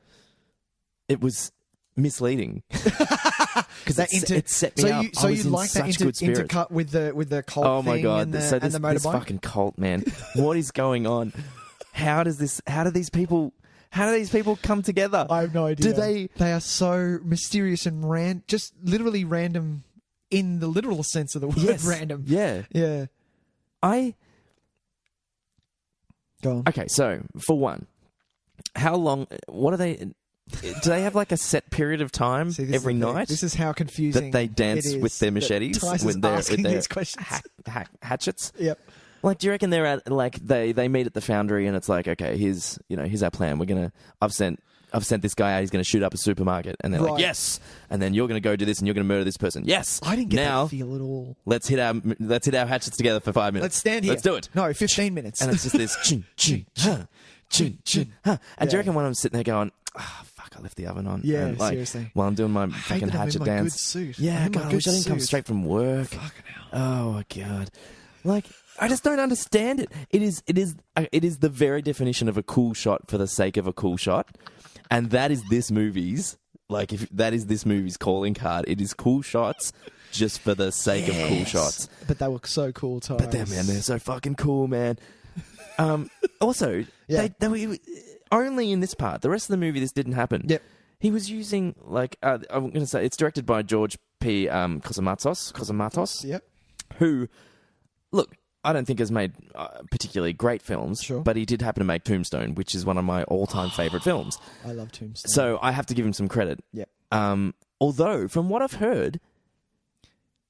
It was misleading because it set me up. So you like that intercut with the cult thing? Oh my god! So this fucking cult, man. What is going on? How do these people come together? I have no idea. They are so mysterious and just literally random in the literal sense of the word random. Yeah. Yeah. Go on. Okay, so for one, how long? What are they? Do they have like a set period of time every night? This is how confusing that they dance with their machetes with their hatchets. Yep. Like, do you reckon they're at like they meet at the foundry and it's like, okay, here's our plan. I've sent this guy out. He's going to shoot up a supermarket, and they're like, yes. And then you're going to go do this, and you're going to murder this person. Yes. I didn't get that feel at all. Let's hit our hatchets together for 5 minutes. Let's stand here. Let's do it. No, 15 minutes. And it's just this chin chin ha, chin chin ha. And do you reckon when I'm sitting there going, fuck, I left the oven on. Yeah, and like, seriously. While I'm doing my fucking hatchet dance. Good suit. Yeah, God, I wish I didn't come straight from work. Fucking hell. Oh my God. Like, I just don't understand it. It is the very definition of a cool shot for the sake of a cool shot, and that is this movie's. Like, if that is this movie's calling card, it is cool shots just for the sake of cool shots. But they were so cool times. But they're so fucking cool, man. Also, they were only in this part. The rest of the movie, this didn't happen. Yep. He was using like I'm going to say it's directed by George P. Cosmatos. Yep. Who, look, I don't think has made particularly great films, but he did happen to make Tombstone, which is one of my all-time favourite films. I love Tombstone. So I have to give him some credit. Yep. Although, from what I've heard,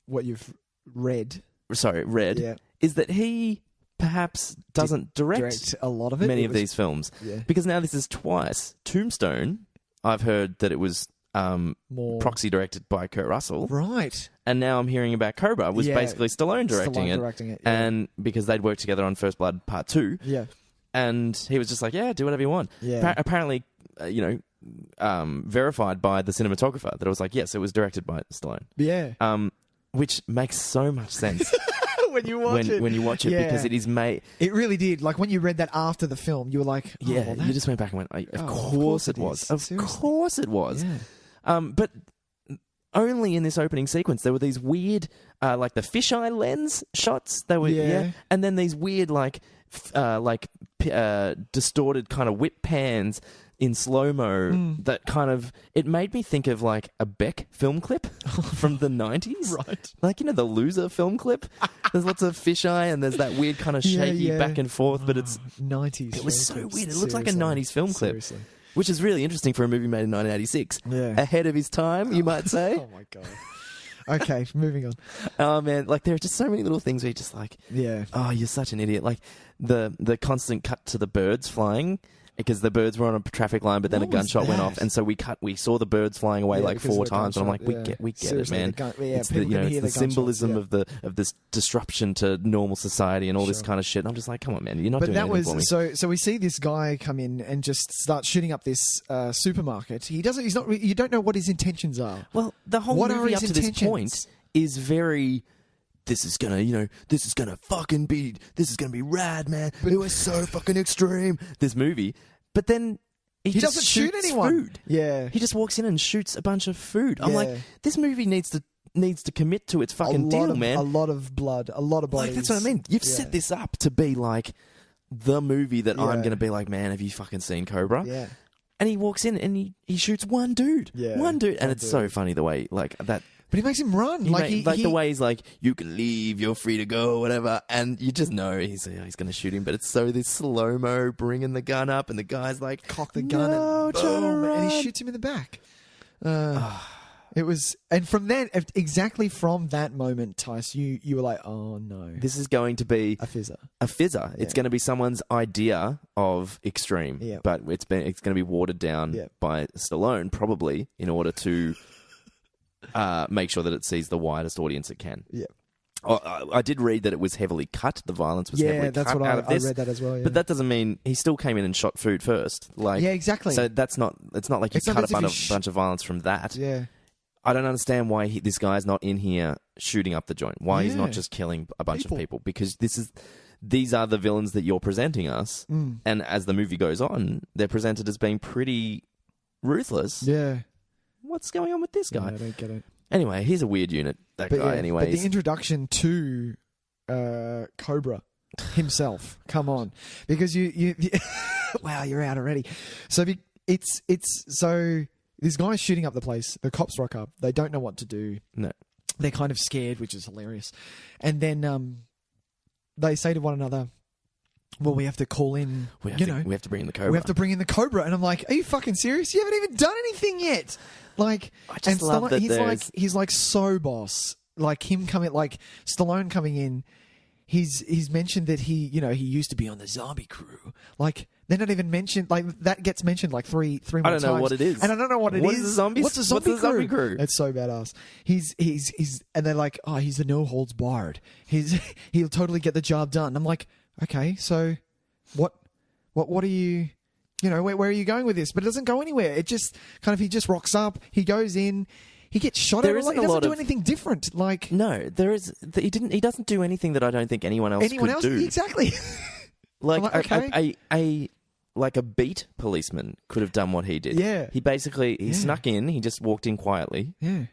what you've read, yeah. is that he perhaps doesn't direct a lot of it. Many of these films. Yeah. Because now this is twice. Tombstone, I've heard that it was more proxy directed by Kurt Russell. Right. And now I'm hearing about Cobra was basically Stallone directing it. Yeah. And because they'd worked together on First Blood Part 2. Yeah. And he was just like, yeah, do whatever you want. Yeah. Apparently, verified by the cinematographer that it was like, yes, it was directed by Stallone. Yeah. Which makes so much sense. When you watch it. When you watch it, because it is made... It really did. Like, when you read that after the film, you were like... Oh, yeah, you just went back and went, of course it was. Of course it was. Yeah. But only in this opening sequence, there were these weird, like the fisheye lens shots. They were, and then these weird, distorted kind of whip pans in slow-mo that kind of... It made me think of, like, a Beck film clip from the 90s. Right. Like, the Loser film clip. There's lots of fisheye and there's that weird kind of shaky back and forth, but it's... 90s. It was so weird. It looked like a 90s film clip. Seriously. Which is really interesting for a movie made in 1986. Yeah. Ahead of his time, you might say. Oh, my God. Okay, moving on. Oh, man. Like, there are just so many little things where you're just like... Yeah. Oh, you're such an idiot. Like, the constant cut to the birds flying... Because the birds were on a traffic line, but then a gunshot went off, and so we saw the birds flying away like 4 times, and I'm like, we get it, man. It's the symbolism of this disruption to normal society and all this kind of shit. And I'm just like, come on, man, you're not doing anything for me. So we see this guy come in and just start shooting up this supermarket. He doesn't. He's not. You don't know what his intentions are. Well, the whole movie up to this point is very. This is gonna be rad, man. It was so fucking extreme. This movie, but then he just doesn't shoot anyone. Food. Yeah, he just walks in and shoots a bunch of food. I'm like, this movie needs to commit to its fucking deal, man. A lot of blood, a lot of bodies. Like, that's what I mean. You've set this up to be like the movie that I'm gonna be like, man, have you fucking seen Cobra? Yeah. And he walks in and he shoots one dude. Yeah, one dude, and it's so funny the way like that. But he makes him run. The way he's like, you can leave, you're free to go, whatever. And you just know he's going to shoot him. But it's so this slow-mo bringing the gun up and the guy's like, cock the gun and boom, and he shoots him in the back. It was, and from then, exactly from that moment, Tys, you were like, oh no. This is going to be a fizzer. Yeah. It's going to be someone's idea of extreme. Yeah. But it's going to be watered down by Stallone, probably, in order to... make sure that it sees the widest audience it can. Yeah. I did read that it was heavily cut. The violence was heavily cut out of this. I read that as well. Yeah. But that doesn't mean he still came in and shot food first. Like, yeah, exactly. So it's not like you cut a bunch of violence from that. Yeah. I don't understand why this guy's not in here shooting up the joint. Why he's not just killing a bunch of people? Because these are the villains that you're presenting us. And as the movie goes on, they're presented as being pretty ruthless. Yeah. What's going on with this guy? I don't get it. Anyway, he's a weird unit, that guy, anyways. But the introduction to Cobra himself, come on. Because you wow, you're out already. So it's so this guy's shooting up the place. The cops rock up. They don't know what to do. No. They're kind of scared, which is hilarious. And then they say to one another, well, we have to call in, we have to bring in the Cobra. We have to bring in the Cobra. And I'm like, are you fucking serious? You haven't even done anything yet. Like, I just love that he's like so boss. Like him coming, like Stallone coming in. He's mentioned that he used to be on the zombie crew. Like they're not even mentioned. Like that gets mentioned like three more times. I don't know what it is, and I don't know what it is. What's the zombie crew? It's so badass. He's and they're like, oh, he's the no holds barred. He'll totally get the job done. I'm like, okay, so what are you? Where are you going with this? But it doesn't go anywhere. It just kind of he just rocks up. He goes in. He gets shot at. He doesn't do anything different. Like no, there is. He doesn't do anything that I don't think anyone else could do. Exactly. Like a beat policeman could have done what he did. Yeah. He snuck in. He just walked in quietly. Yeah.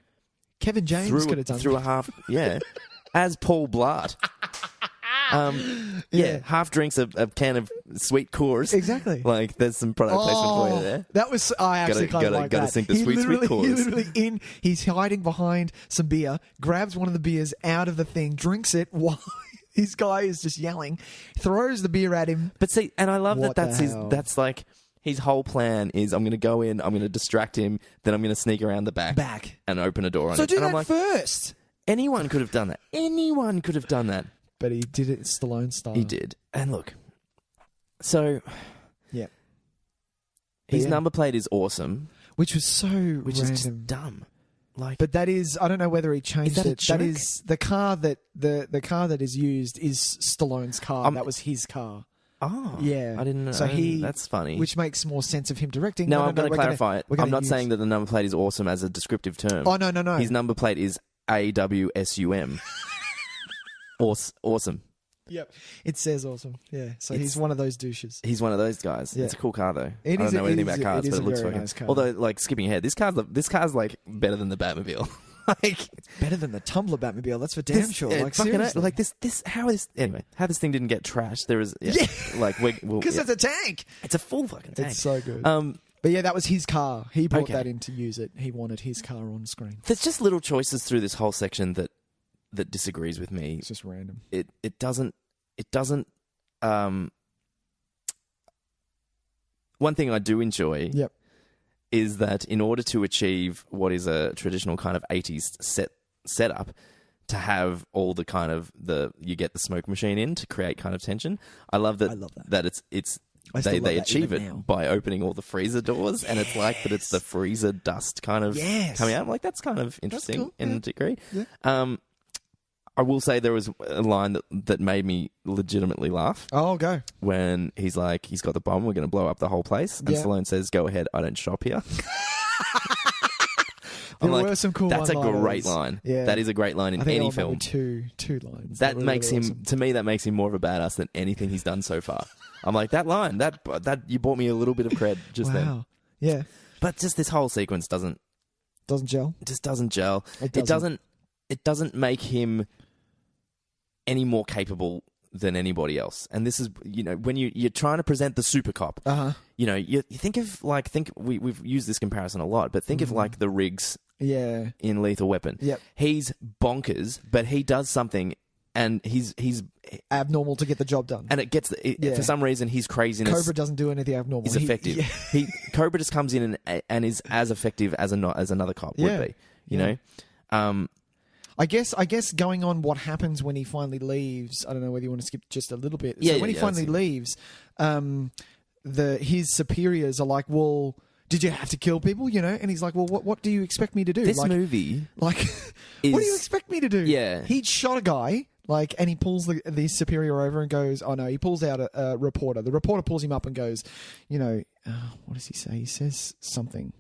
Kevin James could have done through a half. Yeah. As Paul Blart. Half drinks a can of sweet Coors. Exactly. Like there's some product placement for you there. That was I actually kind of like that. Gotta sink the sweet Coors. He's hiding behind some beer, grabs one of the beers out of the thing, drinks it while this guy is just yelling, throws the beer at him. But see, and I love that's like His whole plan is, I'm going to go in, I'm going to distract him, then I'm going to sneak around the back and open a door on so it. So do and that first. Anyone could have done that. Anyone could have done that. But he did it Stallone style. He did. And look, so... Yeah. His number plate is awesome. Which was so Which random. is just dumb. Like, but that is, I don't know whether he changed it. That is the car that the car that is used is Stallone's car. That was his car. Oh, yeah. I didn't know. So that's funny. Which makes more sense of him directing. No, I'm going to clarify it. I'm not saying that the number plate is awesome as a descriptive term. Oh, no. His number plate is AWSUM. Awesome. Yep. It says awesome. Yeah. So he's one of those douches. He's one of those guys. Yeah. It's a cool car, though. I don't know anything about cars, but it looks fucking... Nice car. Although, like, skipping ahead, this car's like better than the Batmobile. Like, it's better than the Tumbler Batmobile. That's for damn sure. Like, seriously. Like how this thing didn't get trashed. There is, like, because it's a tank. It's a full fucking tank. It's so good. But yeah, that was his car. He brought that in to use it. He wanted his car on screen. There's just little choices through this whole section that disagrees with me. It's just random. It doesn't. One thing I do enjoy. Yep. Is that in order to achieve what is a traditional kind of 80s setup, to have all the kind of you get the smoke machine in to create kind of tension. I love that. That they achieve it by opening all the freezer doors, and it's like that it's the freezer dust kind of coming out. I'm like, that's kind of interesting in a degree. Yeah. I will say there was a line that made me legitimately laugh. Oh, go. When he's like, he's got the bomb, we're going to blow up the whole place. And Stallone says, go ahead, I don't shop here. There were some cool that's a great line. Yeah. That is a great line in any film. Two lines. That makes him, to me, that makes him more of a badass than anything he's done so far. I'm like, that line, that you bought me a little bit of cred just then. Yeah. But just this whole sequence doesn't gel. It just doesn't gel. It doesn't make him any more capable than anybody else. And this is, when you're trying to present the super cop, you think of we've used this comparison a lot, but think of like the Riggs in Lethal Weapon. Yep. He's bonkers, but he does something and he's abnormal to get the job done. And it gets, for some reason, his craziness... Cobra doesn't do anything abnormal. Is effective. Cobra just comes in and is as effective as another cop would be, you know? I guess going on what happens when he finally leaves, I don't know whether you want to skip just a little bit. So when he finally leaves, his superiors are like, well, did you have to kill people, And he's like, well, what do you expect me to do? This movie... what do you expect me to do? Yeah. He'd shot a guy, and he pulls the superior over and goes, oh no, he pulls out a reporter. The reporter pulls him up and goes, what does he say? He says something.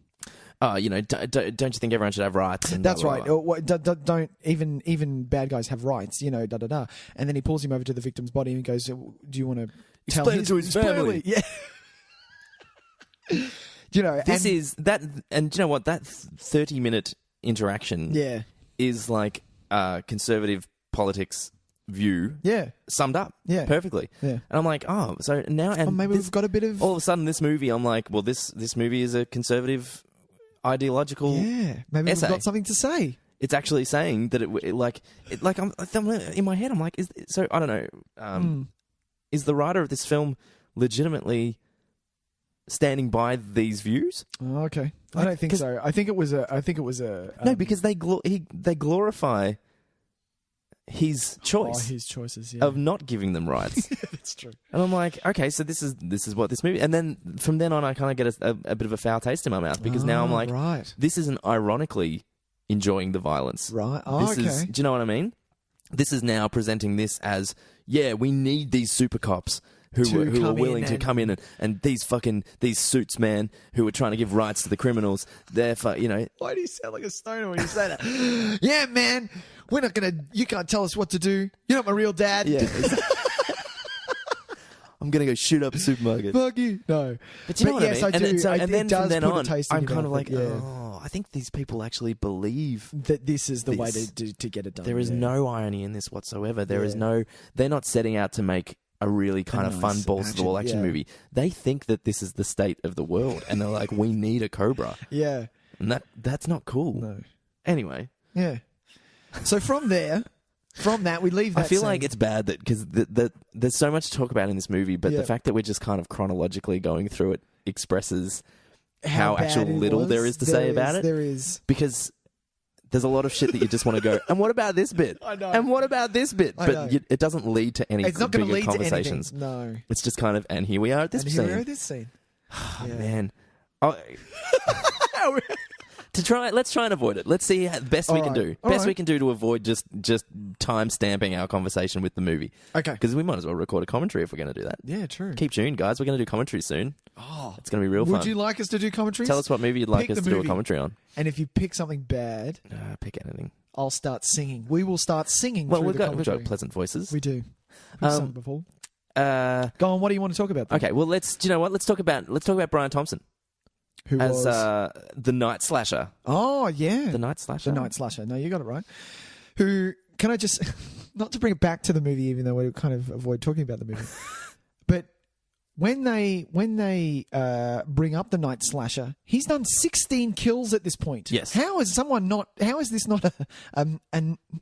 Don't you think everyone should have rights? And that's blah, blah, right. blah. Don't even bad guys have rights? Da da da. And then he pulls him over to the victim's body and goes, "Do you want to explain it to his family?" Yeah. This is that, and you know what? That 30-minute interaction, is like conservative politics view, summed up, perfectly. Yeah. And I'm like, oh, so now and maybe we've got a bit of all of a sudden this movie. I'm like, well, this movie is a conservative ideological maybe essay. We've got something to say. It's actually saying that I'm in my head. I'm like, I don't know. Is the writer of this film legitimately standing by these views? Oh, okay, I don't think so. I think it was a. No, because they glorify his choice. His choices, of not giving them rights. That's true. And I'm like, okay, so this is what this movie... And then from then on, I kind of get a bit of a foul taste in my mouth because now I'm like, this isn't ironically enjoying the violence. Right. Do you know what I mean? This is now presenting this as, we need these super cops who are willing to come in and these suits, man, who are trying to give rights to the criminals. They're, Why do you sound like a stoner when you say that? Yeah, man, we're not going to... You can't tell us what to do. You're not my real dad. Yeah. I'm going to go shoot up a supermarket. Fuck you. No. But you know what I mean? I do. And then from then on, I'm kind of like, I I think these people actually believe that this is the way to get it done. There is no irony in this whatsoever. There is no... They're not setting out to make a really kind of fun, balls-to-the-wall action movie. They think that this is the state of the world, and they're like, we need a Cobra. Yeah. And that's not cool. No. Anyway. Yeah. So from that, we leave that I feel scene. like it's bad that because there's so much to talk about in this movie, but the fact that we're just kind of chronologically going through it expresses how bad actual it little was. there is to say about it. There is. Because there's a lot of shit that you just want to go, and what about this bit? I know. And what about this bit? I But know. it doesn't lead to any It's not going to bigger lead conversations. to anything. No. It's just kind of, and here we are at this And scene. here we are at this scene. Oh, Yeah. man. Let's try and avoid it. Let's see how best we can do. Best we can do to avoid just time stamping our conversation with the movie. Okay. Because we might as well record a commentary if we're going to do that. Yeah, true. Keep tuned, guys. We're going to do commentary soon. Oh, it's going to be real fun. Would you like us to do commentaries? Tell us what movie you'd like Pick us the to do a movie. commentary on. And if you pick something bad, Pick anything. I'll start singing. We will start singing. Well, through we've the got commentary. pleasant voices. We do. We've sung before. Go on. What do you want to talk about? Then? Okay. Well, do you know what? Let's talk about Brian Thompson. Who as was the Night Slasher. Oh yeah, the Night Slasher. The Night Slasher. No, you got it right. Who can I just not to bring it back to the movie, even though we kind of avoid talking about the movie, but when they bring up the Night Slasher, he's done 16 kills at this point. Yes. How is this not a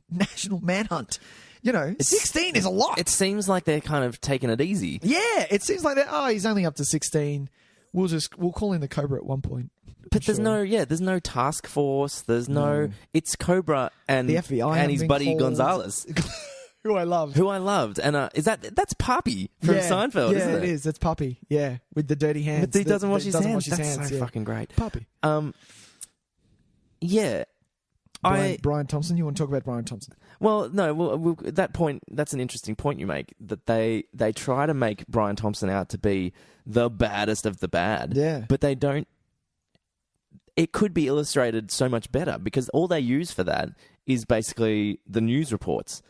national manhunt? 16 is a lot. It seems like they're kind of taking it easy. Yeah, it seems like he's only up to 16. We'll call in the COBRA at one point. But there's no task force. There's no. It's COBRA and the FBI and his buddy Gonzalez, who I loved, and that's Papi from Seinfeld, isn't it? Yeah, it is. That's Papi. Yeah, with the dirty hands. But he doesn't wash his hands. That's so yeah. fucking great. Papi. Yeah. Brian Thompson. You want to talk about Brian Thompson? Well, no. Well, that point. That's an interesting point you make. That they try to make Brian Thompson out to be the baddest of the bad. Yeah. But they don't. It could be illustrated so much better because all they use for that is basically the news reports.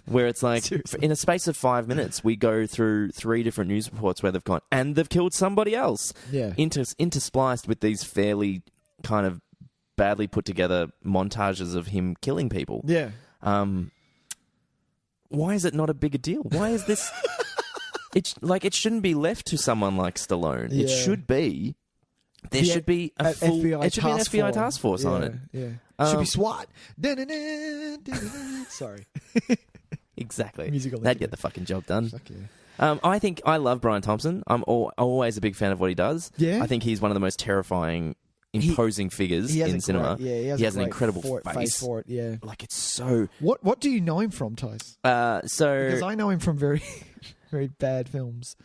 Where it's like, in a space of 5 minutes, we go through 3 different news reports where they've gone, and they've killed somebody else. Yeah. Interspliced with these fairly kind of badly put together montages of him killing people. Yeah. Why is it not a bigger deal? Why is this... it shouldn't be left to someone like Stallone. Yeah. It should be... There should be a full... FBI it should be an FBI task force on it. Yeah. Should be SWAT. Sorry. Exactly. Musical That'd get the fucking job done. Fuck yeah. I think I love Brian Thompson. I'm always a big fan of what he does. Yeah. I think he's one of the most terrifying, imposing figures in cinema. He has an incredible face for it. Yeah. Like it's so. What do you know him from, Tys? Because I know him from very, very bad films.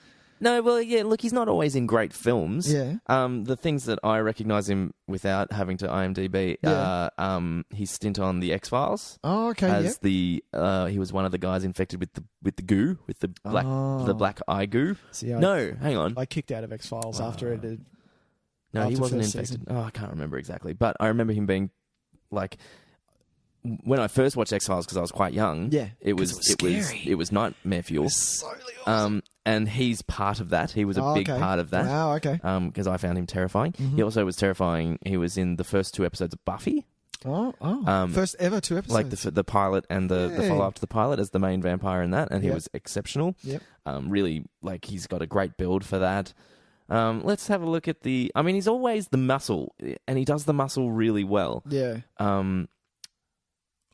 No, well, yeah. Look, he's not always in great films. Yeah. The things that I recognise him without having to IMDb, his stint on the X-Files. Oh, okay. As he was one of the guys infected with the goo, with the black eye goo. See, hang on. I kicked out of X-Files after it. No, he wasn't first infected. season. Oh, I can't remember exactly, but I remember him being like. When I first watched X-Files, because I was quite young, it was nightmare fuel. So awesome. And he's part of that. He was a big part of that. Wow, okay. Because I found him terrifying. Mm-hmm. He also was terrifying. He was in the first 2 episodes of Buffy. First ever 2 episodes. Like the pilot and the follow-up to the pilot as the main vampire in that, and he was exceptional. Yep. Really, like, he's got a great build for that. Let's have a look at the... I mean, he's always the muscle, and he does the muscle really well. Yeah.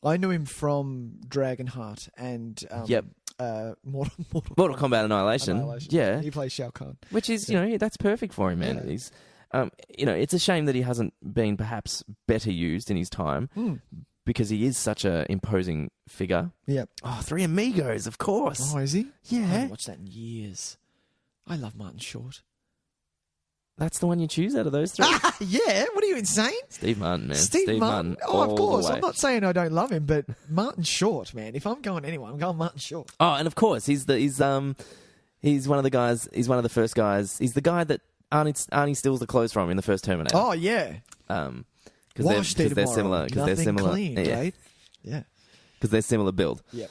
I knew him from Dragonheart and Mortal Kombat Annihilation. Yeah. He plays Shao Kahn. Which is, that's perfect for him, man. Yeah. He's, it's a shame that he hasn't been perhaps better used in his time because he is such an imposing figure. Yep. Oh, Three Amigos, of course. Oh, is he? Yeah. I haven't watched that in years. I love Martin Short. That's the one you choose out of those 3? Yeah, what are you, insane? Steve Martin, man. Steve Martin. Oh, of course. The way. I'm not saying I don't love him, but Martin Short, man. If I'm going anyone, I'm going Martin Short. Oh, and of course, he's one of the guys. He's one of the first guys. He's the guy that Arnie steals the clothes from in the first Terminator. Oh yeah. Because they're similar. Because they're similar. Clean, right? Yeah. Because they're similar build. Yeah.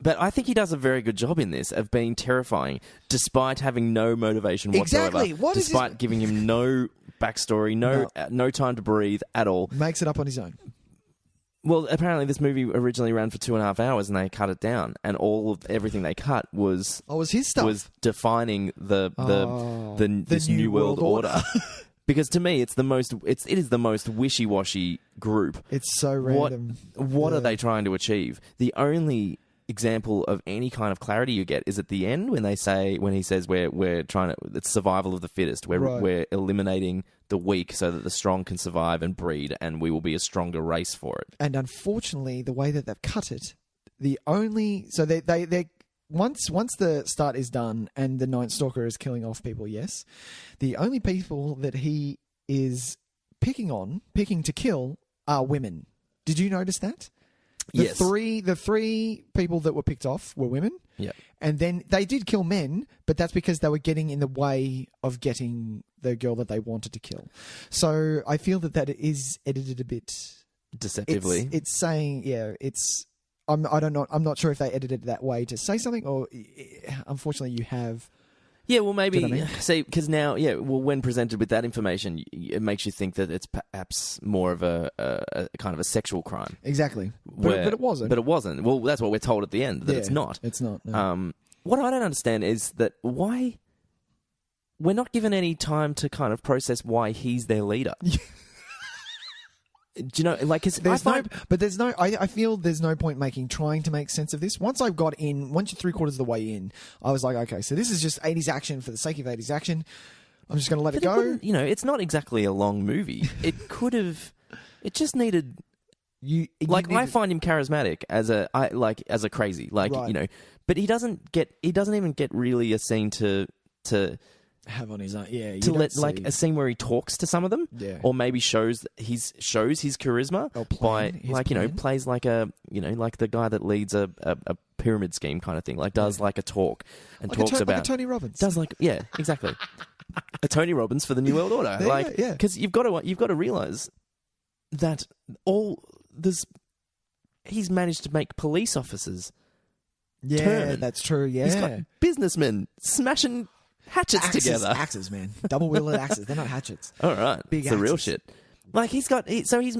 But I think he does a very good job in this of being terrifying, despite having no motivation whatsoever. Exactly. Despite giving him no backstory, no time to breathe at all. Makes it up on his own. Well, apparently this movie originally ran for 2.5 hours, and they cut it down, and everything they cut was his stuff. Was defining this new world order. Because to me, it is the most wishy-washy group. It's so random. What are they trying to achieve? The only example of any kind of clarity you get is at the end when he says we're trying to, it's survival of the fittest. We're eliminating the weak so that the strong can survive and breed, and we will be a stronger race for it. And unfortunately, the way that they've cut it, they once the start is done and the Night Stalker is killing off people, yes, the only people that he is picking to kill are women. Did you notice that? Yes. The three people that were picked off were women. Yeah. And then they did kill men, but that's because they were getting in the way of getting the girl that they wanted to kill. So I feel that is edited a bit deceptively. It's saying, I'm not sure if they edited it that way to say something, or unfortunately you have. Yeah, well, maybe, do you know what I mean? See, because now, when presented with that information, it makes you think that it's perhaps more of a kind of a sexual crime. Exactly. But it wasn't. But it wasn't. Well, that's what we're told at the end, that it's not. It's not. No. What I don't understand is that why we're not given any time to kind of process why he's their leader. Do you know, like, I feel there's no point trying to make sense of this. Once you're 3/4 of the way in, I was like, okay, so this is just 80s action for the sake of 80s action. I'm just going to let it go. It's not exactly a long movie. It just needed. I find him charismatic as a crazy, right. But he doesn't even get really a scene to have on his own, to let a scene where he talks to some of them, or maybe shows his charisma plays like the guy that leads a pyramid scheme kind of thing, does like a talk and talks about like a Tony Robbins, does exactly a Tony Robbins for the New World Order, because you've got to realize that he's managed to make police officers turn. That's true. He's got businessmen smashing hatchets together. Axes, man. Double-wielded axes. They're not hatchets. All right. Big it's the real axes. shit.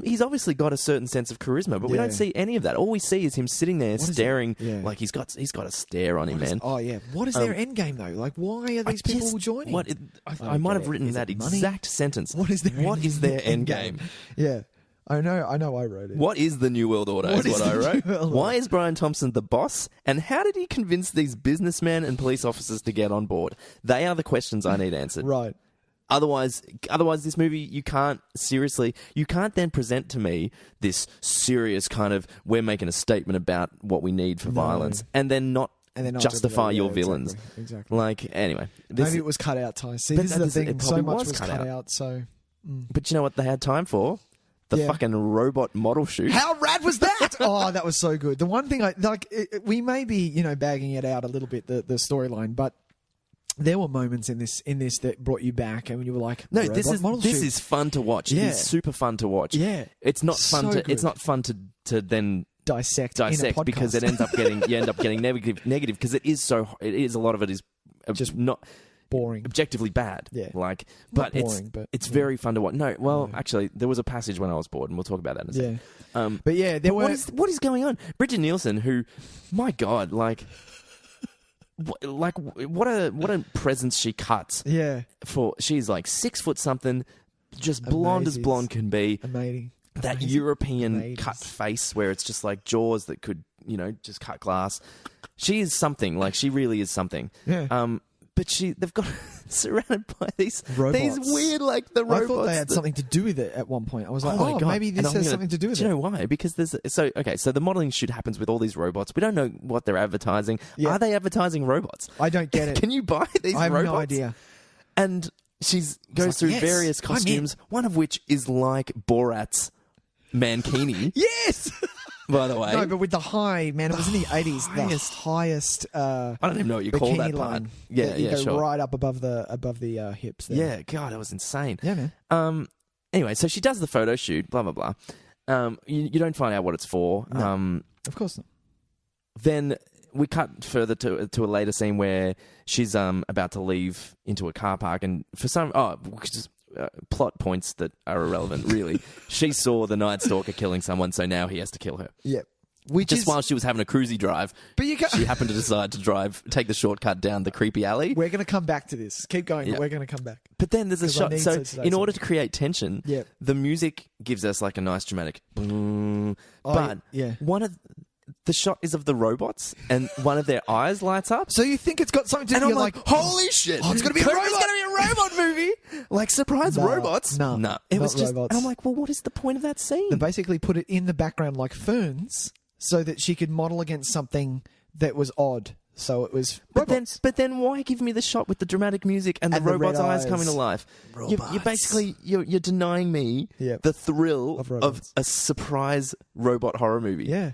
He's obviously got a certain sense of charisma, but we don't see any of that. All we see is him sitting there staring. He's got a stare on him, man. What is their end game, though? Why are these people joining? I might have written that exact sentence. What is their end game? Yeah. I know I wrote it. What is the New World Order is what I wrote. Why is Brian Thompson the boss? And how did he convince these businessmen and police officers to get on board? They are the questions I need answered. Right. Otherwise, this movie, you can't then present to me this serious kind of, we're making a statement about what we need for violence, and then not justify your villains. Exactly. Anyway. Maybe it was cut out, Ty. See, this is the thing. So much was cut out. So. But you know what they had time for? The fucking robot model shoot. How rad was that? Oh, that was so good. The one thing we may be, bagging it out a little bit, the storyline, but there were moments in this that brought you back, and you were like, "No, this is fun to watch. Yeah. It's super fun to watch. Yeah, it's not fun it's not fun to then dissect in a podcast. Because you end up getting negative because it is a lot of it is just not boring, objectively bad. Yeah, but it's very fun to watch. No, well, actually, there was a passage when I was bored, and we'll talk about that in a second. But yeah, what is going on? Bridget Nielsen, who, my God, what a presence she cuts. Yeah, she's 6 foot something, just blonde as blonde can be. Amazing. That European cut face where it's just like jaws that could, just cut glass. She is something. She really is something. Yeah. But they've got surrounded by these robots. These weird, the robots. I thought they had something to do with it at one point. I was like, oh my God. Maybe this has something to do with it. Do you know why? Because so the modeling shoot happens with all these robots. We don't know what they're advertising. Yeah. Are they advertising robots? I don't get it. Can you buy these robots? I have no idea. And she goes through various costumes, one of which is like Borat's mankini. Yes! By the way. No, but with the high, man, it was in the 80s, the highest I don't even know what you call that part. Yeah, sure. Right up above the hips there. Yeah, God, that was insane. Yeah, man. Anyway, so she does the photo shoot, blah, blah, blah. You don't find out what it's for. No, of course not. Then we cut further to a later scene where she's about to leave into a car park, and for some... plot points that are irrelevant, really. She saw the Night Stalker killing someone, so now he has to kill her. Yep. While she was having a cruisy drive, but she happened to decide to take the shortcut down the creepy alley. We're going to come back to this. Keep going, but we're going to come back. But then there's a shot. So in order to create tension, the music gives us a nice dramatic... one of the shot is of the robots, and one of their eyes lights up. So you think it's got something to do? And You're I'm like, holy shit! Oh, it's going to be a Cobra's robot. going to be a robot movie. Like, surprise robots? No, It was not just. robots. And I'm like, well, what is the point of that scene? They basically put it in the background like ferns, so that she could model against something that was odd. So it was robots. But then why give me the shot with the dramatic music and the robot's red eyes coming to life? You're basically you're denying me the thrill of a surprise robot horror movie. Yeah.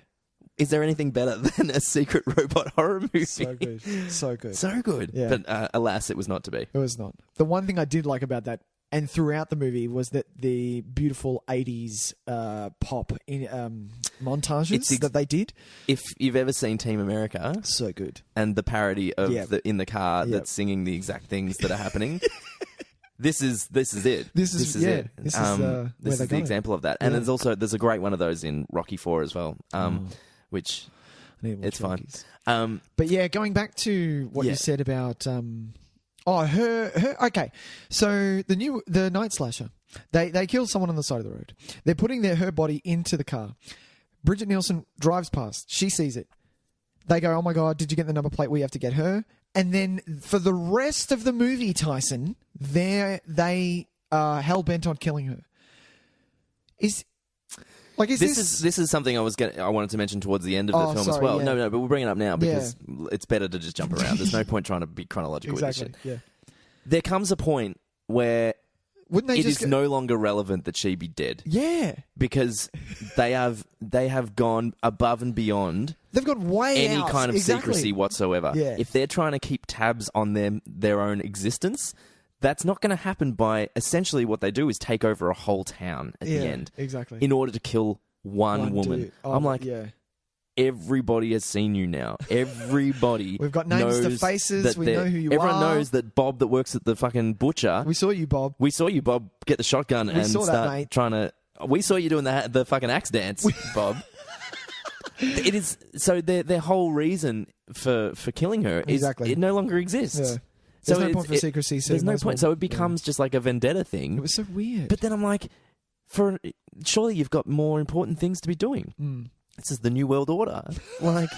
Is there anything better than a secret robot horror movie? So good. So good. So good. Yeah. But alas, it was not to be. It was not. The one thing I did like about that, and throughout the movie, was that the beautiful 80s pop in montages that they did. If you've ever seen Team America... So good. And the parody of in the car that's singing the exact things that are happening... This is it. This is it. This is the example of that. And there's a great one of those in Rocky IV as well. Which it's fine. But yeah, going back to what you said about her. Okay, so the Night Slasher, they killed someone on the side of the road. They're putting her body into the car. Bridget Nielsen drives past. She sees it. They go, "Oh my God, did you get the number plate? We have to get her." And then for the rest of the movie, Tyson, they are hell bent on killing her. This is something I wanted to mention towards the end of the film as well. Yeah. No, but we'll bring it up now because it's better to just jump around. There's no point trying to be chronological with this shit. Yeah. There comes a point where it is no longer relevant that she be dead. Yeah. Because they have gone above and beyond. They've gone way any out. kind of secrecy whatsoever. Yeah. If they're trying to keep tabs on their own existence, that's not going to happen by essentially what they do is take over a whole town at the end. Exactly. In order to kill one woman. Dude. I'm like, everybody has seen you now. Everybody We've got names to faces. We know who you everyone are. Everyone knows that Bob that works at the fucking butcher. We saw you, Bob. Get the shotgun and start trying to... We saw you doing the fucking axe dance, Bob. It is... So their whole reason for killing her is it no longer exists. Yeah. There's no point for secrecy. There's no point. So it becomes just like a vendetta thing. It was so weird. But then I'm like, surely you've got more important things to be doing. This is the New World Order. Like,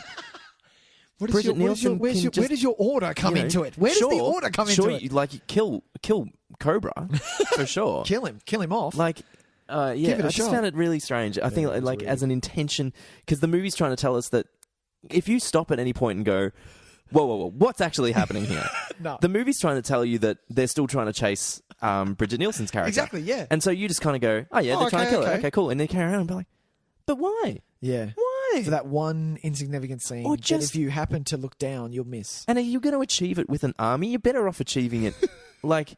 where does your order come into it? Where does the order come into it? Like, kill Cobra for sure. Kill him off. Like, I just found it really strange. I think like as an intention, because the movie's trying to tell us that if you stop at any point and go, whoa, what's actually happening here? No. The movie's trying to tell you that they're still trying to chase Bridget Nielsen's character. Exactly, yeah. And so you just kind of go, oh yeah, they're trying to kill her. Okay, cool. And they carry around and be like, but why? Yeah. Why? For that one insignificant scene. Or just, if you happen to look down, you'll miss. And are you going to achieve it with an army? You're better off achieving it like...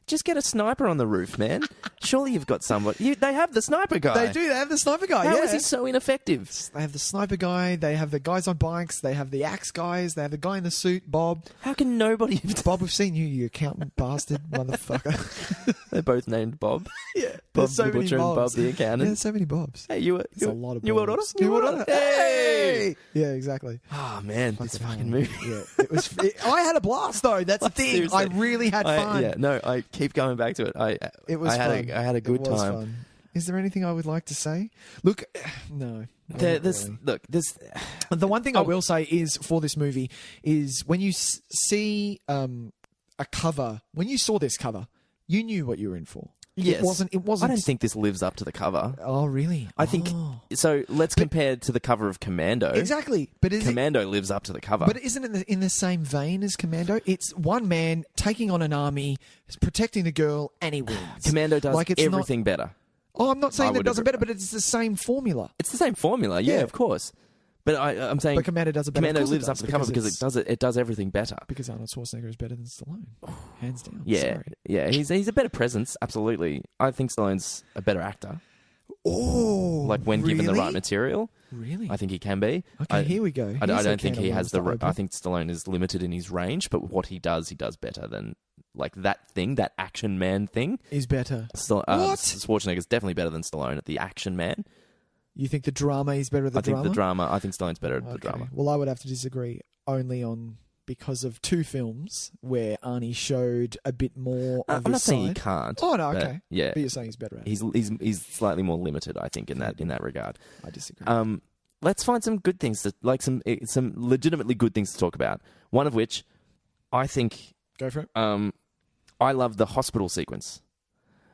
just get a sniper on the roof, man. Surely you've got somebody. They have the sniper guy. They do. They have the sniper guy. How is he so ineffective? They have the sniper guy. They have the guys on bikes. They have the axe guys. They have the guy in the suit, Bob. How can nobody... Bob, we've seen you, you accountant bastard motherfucker. They're both named Bob. Yeah. Bob the butcher and Bob the accountant. Yeah, there's so many Bobs. Hey, it's a lot of New World Order? New World Order. Hey! Yeah, exactly. Oh, man. This fucking movie. Yeah. I had a blast, though. That's the thing. Seriously. I really had fun. I keep going back to it. I had a good time. Fun. Is there anything I would like to say? Look, no. The one thing I will say is for this movie is when you see a cover, when you saw this cover, you knew what you were in for. Yes. It wasn't. I don't think this lives up to the cover. Oh, really? I think so. Let's compare to the cover of Commando. Exactly, but Commando lives up to the cover. But isn't it in the same vein as Commando? It's one man taking on an army, protecting the girl, and he wins. Commando does everything better. Oh, I'm not saying that it doesn't better, but it's the same formula. It's the same formula, yeah, of course. But I'm saying, but Commando does it better. Commando lives up to the cover because it does everything better. Because Arnold Schwarzenegger is better than Stallone, hands down. Yeah, yeah, he's a better presence. Absolutely, I think Stallone's a better actor. Oh, like when given the right material. Really, I think he can be. Okay, here we go. I don't think he has the. I think Stallone is limited in his range, but what he does better than like that thing, that action man thing. Is better. What? Schwarzenegger's definitely better than Stallone at the action man. You think the drama is better at the drama? I think Stallone's better at the drama. Well, I would have to disagree only because of two films where Arnie showed a bit more of I'm not his saying side. he can't. Oh, no, okay. Yeah. But you're saying he's better at it. He's slightly more limited, I think, in that regard. I disagree. let's find some good things some legitimately good things to talk about. One of which, I think, go for it. I love the hospital sequence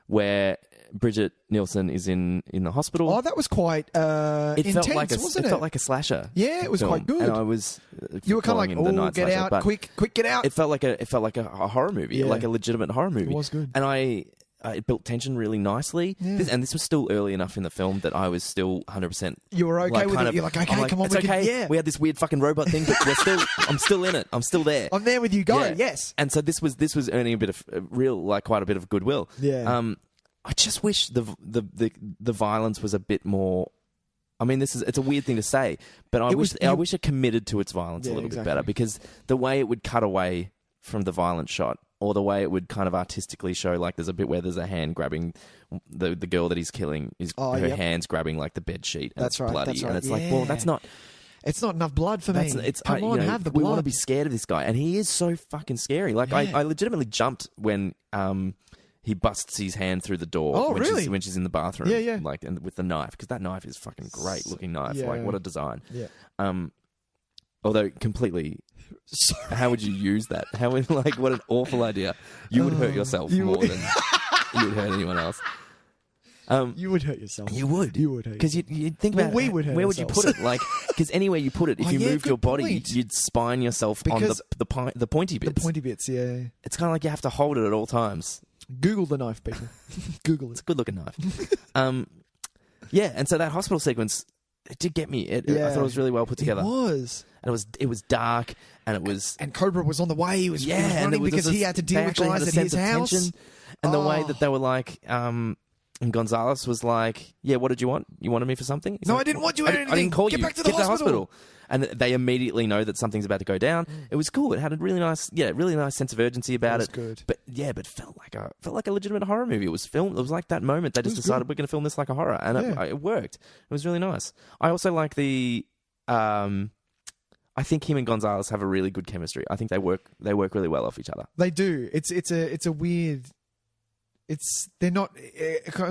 where Bridget Nielsen is in the hospital. Oh, that was quite intense, wasn't it? It felt like a slasher. Yeah, it was film. quite good. And I was you were kind of like, oh, get slasher, out, quick, get out. It felt like a horror movie, like a legitimate horror movie. It was good. And it built tension really nicely. Yeah. This was still early enough in the film that I was still 100%. You were okay with it. You're like, okay, come on, it's okay. We had this weird fucking robot thing, but I'm still in it. I'm still there. I'm there with you. Go, yes. And so this was earning a bit of quite a bit of goodwill. Yeah. I just wish the violence was a bit more. I mean, it's a weird thing to say, but I wish it committed to its violence a little bit better, because the way it would cut away from the violent shot, or the way it would kind of artistically show, like there's a bit where there's a hand grabbing the girl that he's killing, her hand's grabbing like the bed sheet. And that's right. Bloody, that's right. And it's like, well, that's not. It's not enough blood for me. Come on, have the blood. We want to be scared of this guy, and he is so fucking scary. Like I legitimately jumped when he busts his hand through the door. Oh, really? When she's in the bathroom. Yeah. Like, and with the knife, because that knife is fucking great looking knife. Yeah. Like, what a design. Yeah. Although completely. Sorry. How would you use that? What an awful idea. You would hurt yourself more than you would hurt anyone else. You would hurt yourself. You would. Because you'd think about we would hurt where ourselves. would you put it? Like, because anywhere you put it, if you moved your body, you'd spine yourself on the pointy bits. The pointy bits, yeah. It's kind of like you have to hold it at all times. Google the knife, people. Google it. It's a good looking knife. Yeah, and so that hospital sequence, it did get me. I thought it was really well put together. It was. And it was dark, and it was... And Cobra was on the way. He was running because he had to deal with guys at his house. And the way that they were like... and Gonzalez was like, yeah, what did you want? You wanted me for something? No, I didn't want you anything. I didn't call you. Get back to the hospital. And they immediately know that something's about to go down. It was cool. It had a really nice sense of urgency about it. Good. But felt like a legitimate horror movie. It was filmed. It was like that moment. They just decided we're going to film this like a horror, and it worked. It was really nice. I also like the. I think him and Gonzalez have a really good chemistry. I think they work really well off each other. They do. It's a weird. They're not.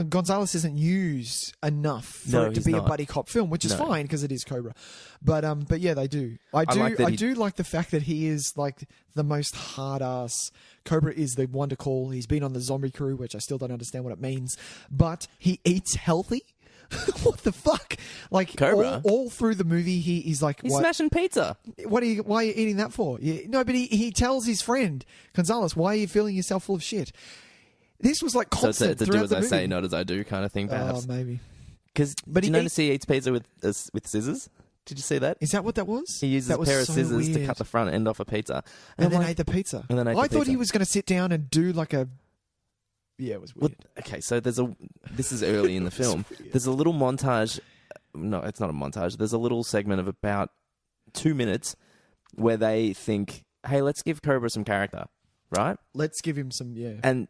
Gonzalez isn't used enough for it to be a buddy cop film, which is fine because it is Cobra. But yeah, they do. I do like the fact that he is like the most hard ass. Cobra is the one to call. He's been on the zombie crew, which I still don't understand what it means. But he eats healthy. What the fuck? Like Cobra? All through the movie, he's like, he's smashing pizza. Why are you eating that for? No, but he tells his friend Gonzalez, why are you filling yourself full of shit? This was like constant. So it's a do as I say, not as I do kind of thing, perhaps. Oh, maybe. Did you notice he eats pizza with scissors? Did you see that? Is that what that was? He uses a pair of scissors to cut the front end off a pizza. And then ate the pizza. I thought he was going to sit down and do like a... Yeah, it was weird. Well, okay, so this is early in the film. There's a little montage. No, it's not a montage. There's a little segment of about 2 minutes where they think, hey, let's give Cobra some character. Right? Let's give him some,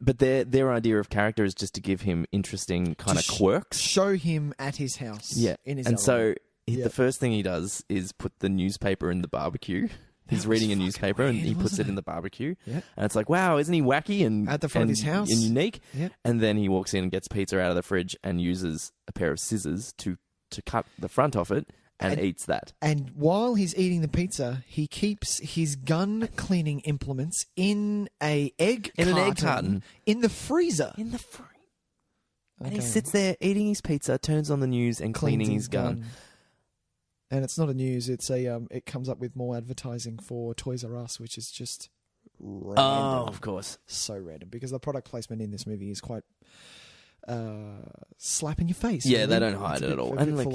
But their idea of character is just to give him interesting kind of quirks. Show him at his house. Yeah. In his so the first thing he does is put the newspaper in the barbecue. He's reading a newspaper and he puts it in the barbecue. Yeah. And it's like, wow, isn't he wacky and at the front of his house and unique? Yeah. And then he walks in and gets pizza out of the fridge and uses a pair of scissors to cut the front off it. And eats that. And while he's eating the pizza, he keeps his gun cleaning implements in an egg carton in the freezer. Okay. And he sits there eating his pizza, turns on the news, and cleaning his gun. And it's not a news. It's it comes up with more advertising for Toys R Us, which is just random. Oh, of course, so random because the product placement in this movie is quite. Slap in your face. Yeah, they don't hide it at all. And like,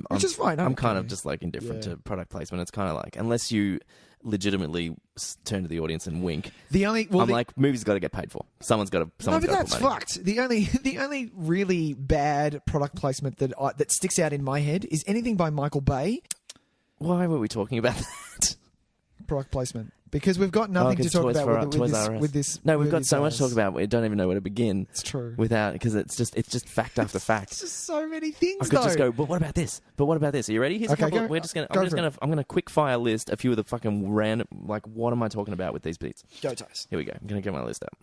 which is fine. I'm kind of just like indifferent to product placement. It's kind of like unless you legitimately turn to the audience and wink. Like movies got to get paid for. Someone's got to. No, but that's fucked. The only really bad product placement that sticks out in my head is anything by Michael Bay. Why were we talking about that? Product placement. Because we've got nothing to talk about with this. No, we've got so much to talk about. We don't even know where to begin. It's true. Because it's just fact after fact. It's just so many things. I could just go. But what about this? But what about this? Are you ready? Here's a couple. I'm gonna quick fire list a few of the fucking random. Like, what am I talking about with these beats? Go, Tys. Here we go. I'm gonna get my list up.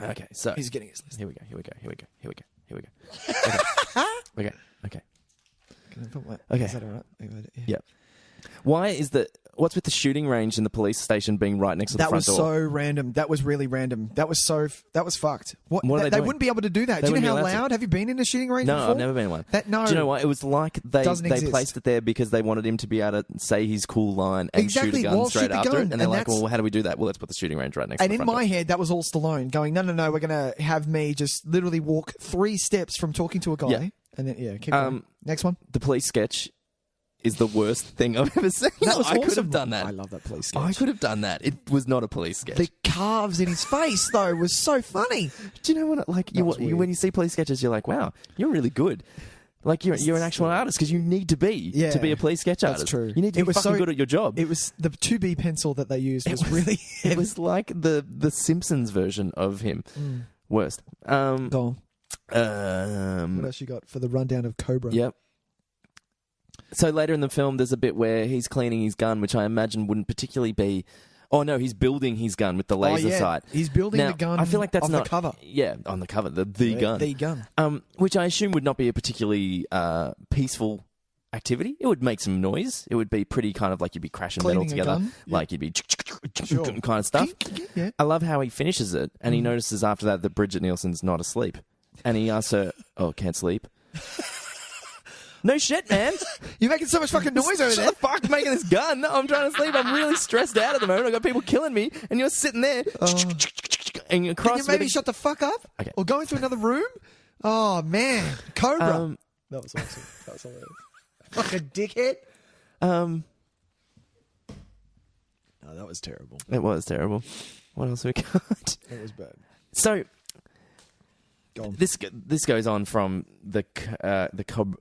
Okay, so he's getting his list. Here we go. Okay. Okay. Is that all right? Yeah. Why is what's with the shooting range in the police station being right next to the front door? That was so random. That was really random. That was fucked. What are they they doing? wouldn't be able to do that. Do you know how loud? Have you been in a shooting range before? No, I've never been in one. No. Do you know what? It was like they exist. placed it there because they wanted him to be able to say his cool line and shoot a gun straight after it. And they're like, well, how do we do that? Well, let's put the shooting range right next to the front door. And in my head, that was all Stallone going, no, we're going to have me just literally walk 3 steps from talking to a guy. Yeah. And then, keep going. Next one. The police sketch is the worst thing I've ever seen. That was I could awesome. have done that. I love that police sketch. I could have done that. It was not a police sketch. The calves in his face, though, was so funny. Do you know what? Like when you see police sketches, you're like, wow, you're really good. Like you're an actual artist because you need to be a police sketch artist. That's true. You need to be fucking good at your job. It was the 2B pencil that they used was really. It was like the Simpsons version of him. Worst. Go on. What else you got for the rundown of Cobra? Yep. So later in the film, there's a bit where he's cleaning his gun, which I imagine wouldn't particularly be. Oh no, he's building his gun with the laser sight. He's building the gun. I feel like that's on not the cover. Yeah, on the cover, the gun. The gun. Which I assume would not be a particularly peaceful activity. It would make some noise. It would be pretty kind of like you'd be crashing Cleaning metal together, like you'd be kind of stuff. Yeah. I love how he finishes it, and he notices after that Bridget Nielsen's not asleep, and he asks her, "Oh, can't sleep." No shit, man. You're making so much fucking noise over there. Shut the fuck making this gun. No, I'm trying to sleep. I'm really stressed out at the moment. I've got people killing me, and you're sitting there. And across Can you maybe shut the fuck up? Okay. Or go into another room? Oh, man. Cobra. That was awesome. That was hilarious. Fucking dickhead. No, that was terrible. It was terrible. What else have we got? It was bad. So... This goes on from the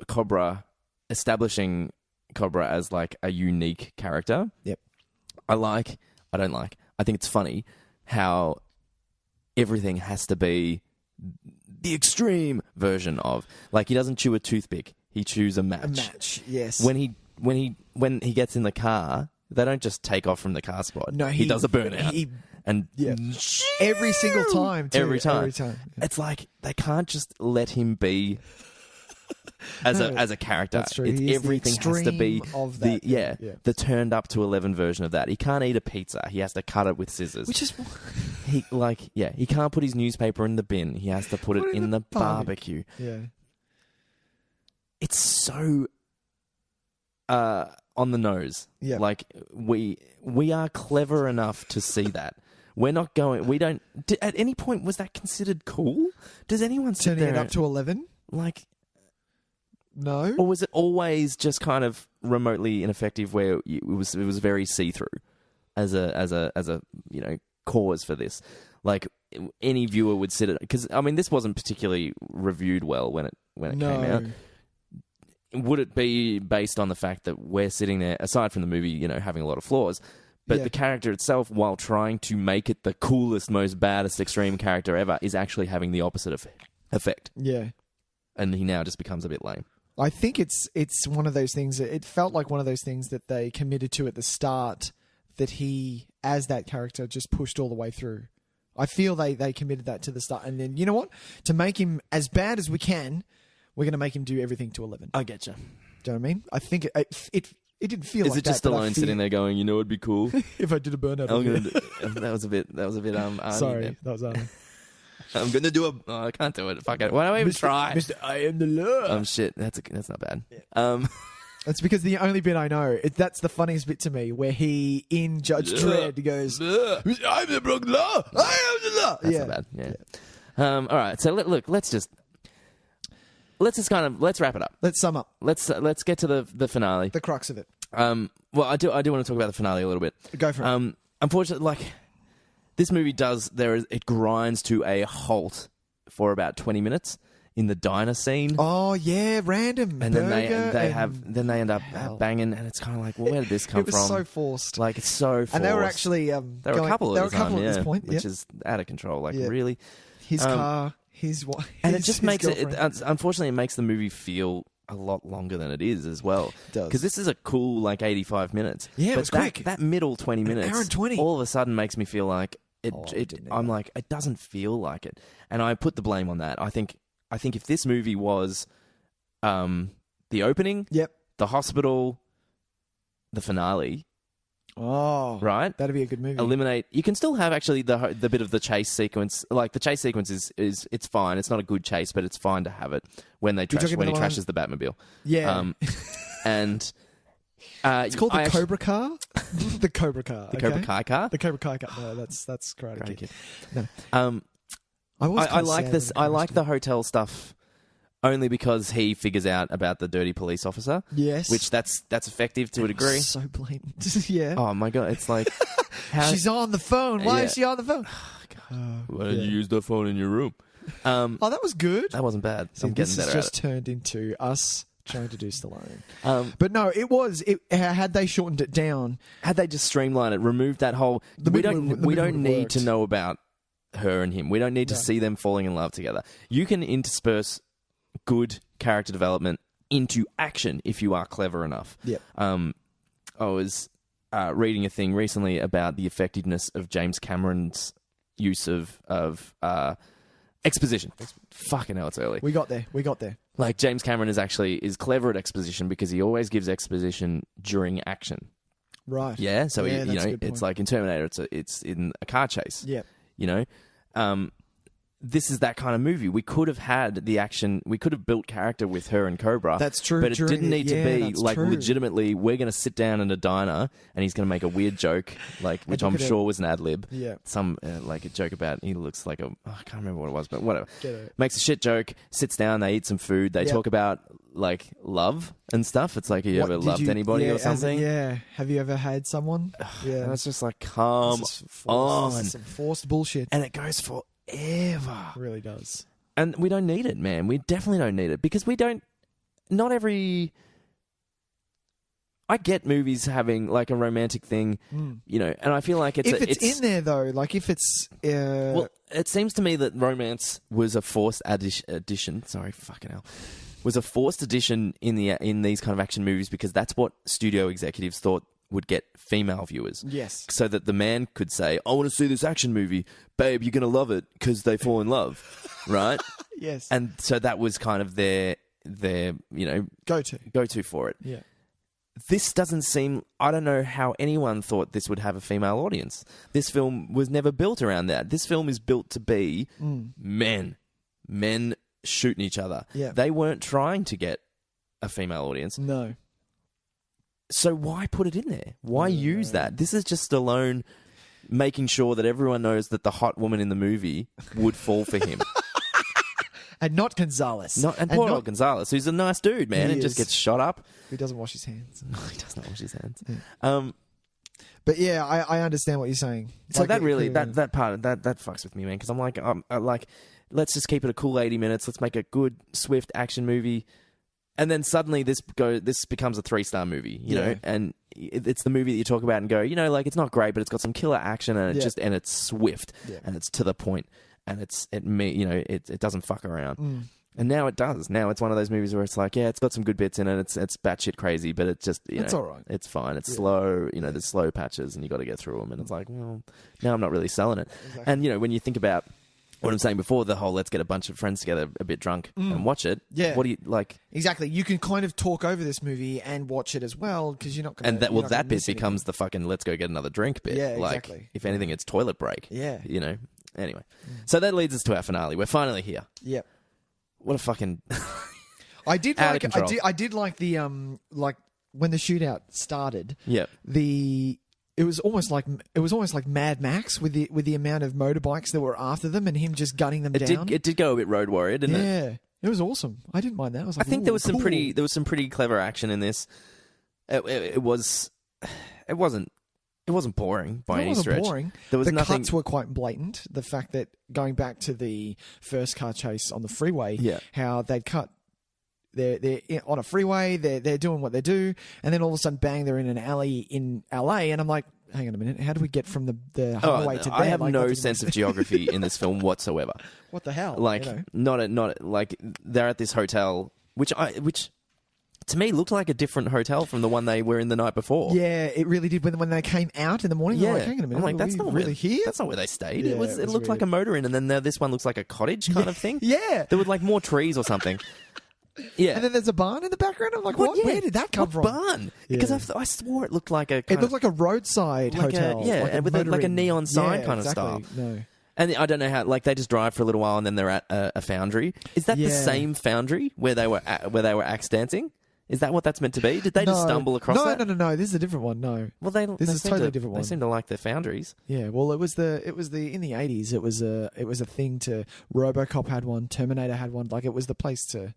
COBRA, establishing COBRA as like a unique character. Yep. I don't like. I think it's funny how everything has to be the extreme version of. Like he doesn't chew a toothpick; he chews a match. A match, yes. When he gets in the car, they don't just take off from the car spot. No, he does a burnout. Every single time, too. Every time. Yeah. It's like they can't just let him be as a character. That's true. Everything has to be of that. the turned up to 11 version of that. He can't eat a pizza. He has to cut it with scissors. Which is he can't put his newspaper in the bin. He has to put it in the barbecue. Yeah. It's so on the nose. Yeah. Like we are clever enough to see that. We're not going. We don't. At any point was that considered cool? Does anyone sit turning there it up to 11? Like, no. or was it always just kind of remotely ineffective, where it was very see through as a cause for this? Like any viewer would sit it because I mean this wasn't particularly reviewed well when it came out. Would it be based on the fact that we're sitting there, aside from the movie, having a lot of flaws? But the character itself, while trying to make it the coolest, most baddest extreme character ever, is actually having the opposite effect. Yeah. And he now just becomes a bit lame. I think it's one of those things. It felt like one of those things that they committed to at the start that he, as that character, just pushed all the way through. I feel they committed that to the start. And then, you know what? To make him as bad as we can, we're going to make him do everything to 11. I get you. Do you know what I mean? I think it didn't feel like that. Is it just Stallone sitting there going, it'd be cool? If I did a burnout. That was a bit Sorry, that was Arnie. I'm going to do I can't do it. Fuck it. Why don't we even try? Mr. I am the law. Shit. That's not bad. Yeah. That's because the only bit I know, that's the funniest bit to me, where he, in Judge Dredd, goes, I'm the broken law. I am the law. That's not bad. Yeah. All right. So let's wrap it up. Let's sum up. Let's get to the finale. The crux of it. Well, I do want to talk about the finale a little bit. Go for it. Unfortunately, this movie it grinds to a halt for about 20 minutes in the diner scene. Oh yeah, random. And then they end up banging, and it's kind of like, well, where did this come from? It was so forced. Like it's so forced. And they were actually there were a couple at this point, which is out of control. Like really, his car. His wife, and it just makes it. Unfortunately, it makes the movie feel a lot longer than it is as well. It does, because this is a cool 85 minutes. Yeah, but it was quick. That middle 20 minutes, an hour and 20, all of a sudden makes me feel like it. I'm like, it doesn't feel like it, and I put the blame on that. I think if this movie was the opening, Yep. the hospital, the finale. Oh, right. That'd be a good movie. Eliminate. You can still have actually the bit of the chase sequence. Like the chase sequence is it's fine. It's not a good chase, but it's fine to have it when he trashes the Batmobile. Yeah. And it's called the Cobra car. The Cobra car. The Cobra Kai car. The Cobra Kai car. No, that's Karate Kid. No. I like this. I like the the hotel stuff. Only because he figures out about the dirty police officer. Yes. Which that's effective to a degree. So blatant. Yeah. Oh, my God. It's like... She's on the phone. Why is she on the phone? Why didn't you use the phone in your room? That was good. That wasn't bad. See, I'm getting better at it. This just turned into us trying to do Stallone. But no, it was... had they shortened it down... Had they just streamlined it, removed that whole... We don't need to know about her and him. We don't need to see them falling in love together. You can intersperse good character development into action if you are clever enough. Yep. I was reading a thing recently about the effectiveness of James Cameron's use of exposition. Fucking hell, it's early. We got there. Like James Cameron is clever at exposition because he always gives exposition during action. Right. Yeah. So that's a good point. it's like in Terminator. It's in a car chase. Yeah. You know. This is that kind of movie. We could have had the action. We could have built character with her and Cobra. That's true. But it didn't need to be like true. legitimately. We're going to sit down in a diner and he's going to make a weird joke, like which I'm sure was an ad lib. Yeah. Some like a joke about he looks like I can't remember what it was, but whatever. Makes a shit joke. Sits down. They eat some food. They talk about like love and stuff. It's like, have you ever loved anybody or something? Have you ever had someone? And it's just like, come on. Some forced bullshit. And it goes for. Ever. It really does. And we don't need it, man. We definitely don't need it because not every... I get movies having like a romantic thing, you know, and I feel like it's in there though, like if it's... Well, it seems to me that romance was a forced addition. Sorry, fucking hell. Was a forced addition in these kind of action movies because that's what studio executives thought would get female viewers. Yes. So that the man could say, I want to see this action movie. Babe, you're going to love it because they fall in love. Right? Yes. And so that was kind of their you know... Go-to for it. Yeah. This doesn't seem... I don't know how anyone thought this would have a female audience. This film was never built around that. This film is built to be men. Men shooting each other. Yeah. They weren't trying to get a female audience. No. So why put it in there? Why use that? This is just Stallone making sure that everyone knows that the hot woman in the movie would fall for him. And not Gonzalez. And poor old Gonzalez, who's a nice dude, man, and just gets shot up. He doesn't wash his hands. No, he does not wash his hands. Yeah. But yeah, I understand what you're saying. So like, that really, that part, that fucks with me, man, because I'm like, let's just keep it a cool 80 minutes. Let's make a good, swift action movie. And then suddenly this becomes a 3-star movie, you know, and it's the movie that you talk about and go, you know, like it's not great, but it's got some killer action and it's swift and it's to the point and it doesn't fuck around. And now it does. Now it's one of those movies where it's like, it's got some good bits in it. It's batshit crazy, but it's just, it's all right. It's fine. It's slow. You know, there's slow patches and you got to get through them. And it's like, well, now I'm not really selling it. Exactly. And you know, when you think about what I'm saying before, the whole let's get a bunch of friends together a bit drunk and watch it. Yeah. What do you like? Exactly. You can kind of talk over this movie and watch it as well because you're not going to... And that bit becomes the fucking let's go get another drink bit. Yeah, like, exactly. If anything, it's toilet break. Yeah. You know? Anyway. So that leads us to our finale. We're finally here. Yep. What a fucking... I did like the like when the shootout started. Yep. It was almost like Mad Max with the amount of motorbikes that were after them and him just gunning them down. It did go a bit Road Warrior, didn't it? Yeah, it was awesome. I didn't mind that. I was like, I think there was some pretty clever action in this. It wasn't boring by any stretch. Boring. There was the cuts were quite blatant. The fact that going back to the first car chase on the freeway, how they'd cut. They're on a freeway. They're doing what they do, and then all of a sudden, bang! They're in an alley in LA, and I'm like, hang on a minute, how do we get from the highway to there? I have no sense of geography in this film whatsoever. What the hell? Like, not like they're at this hotel, which to me looked like a different hotel from the one they were in the night before. Yeah, it really did. When they came out in the morning, like, hang on a minute, I'm like, that's not really here. That's not where they stayed. Yeah, it looked like a motor inn, and then this one looks like a cottage kind of thing. Yeah, there were like more trees or something. Yeah. And then there's a barn in the background. I'm like, what? Yeah. Where did that come from? Barn? Because I swore it looked like a It looked like a roadside hotel. and with like a neon sign kind of style. No. And I don't know how, like, they just drive for a little while and then they're at a foundry. Is that the same foundry where they were axe dancing? Is that what that's meant to be? Did they just stumble across that? No. This is a different one. No. Well, this is a totally different one. They seem to like their foundries. Yeah. Well, it was the in the 80s. It was a thing to RoboCop had one, Terminator had one. Like, it was the place to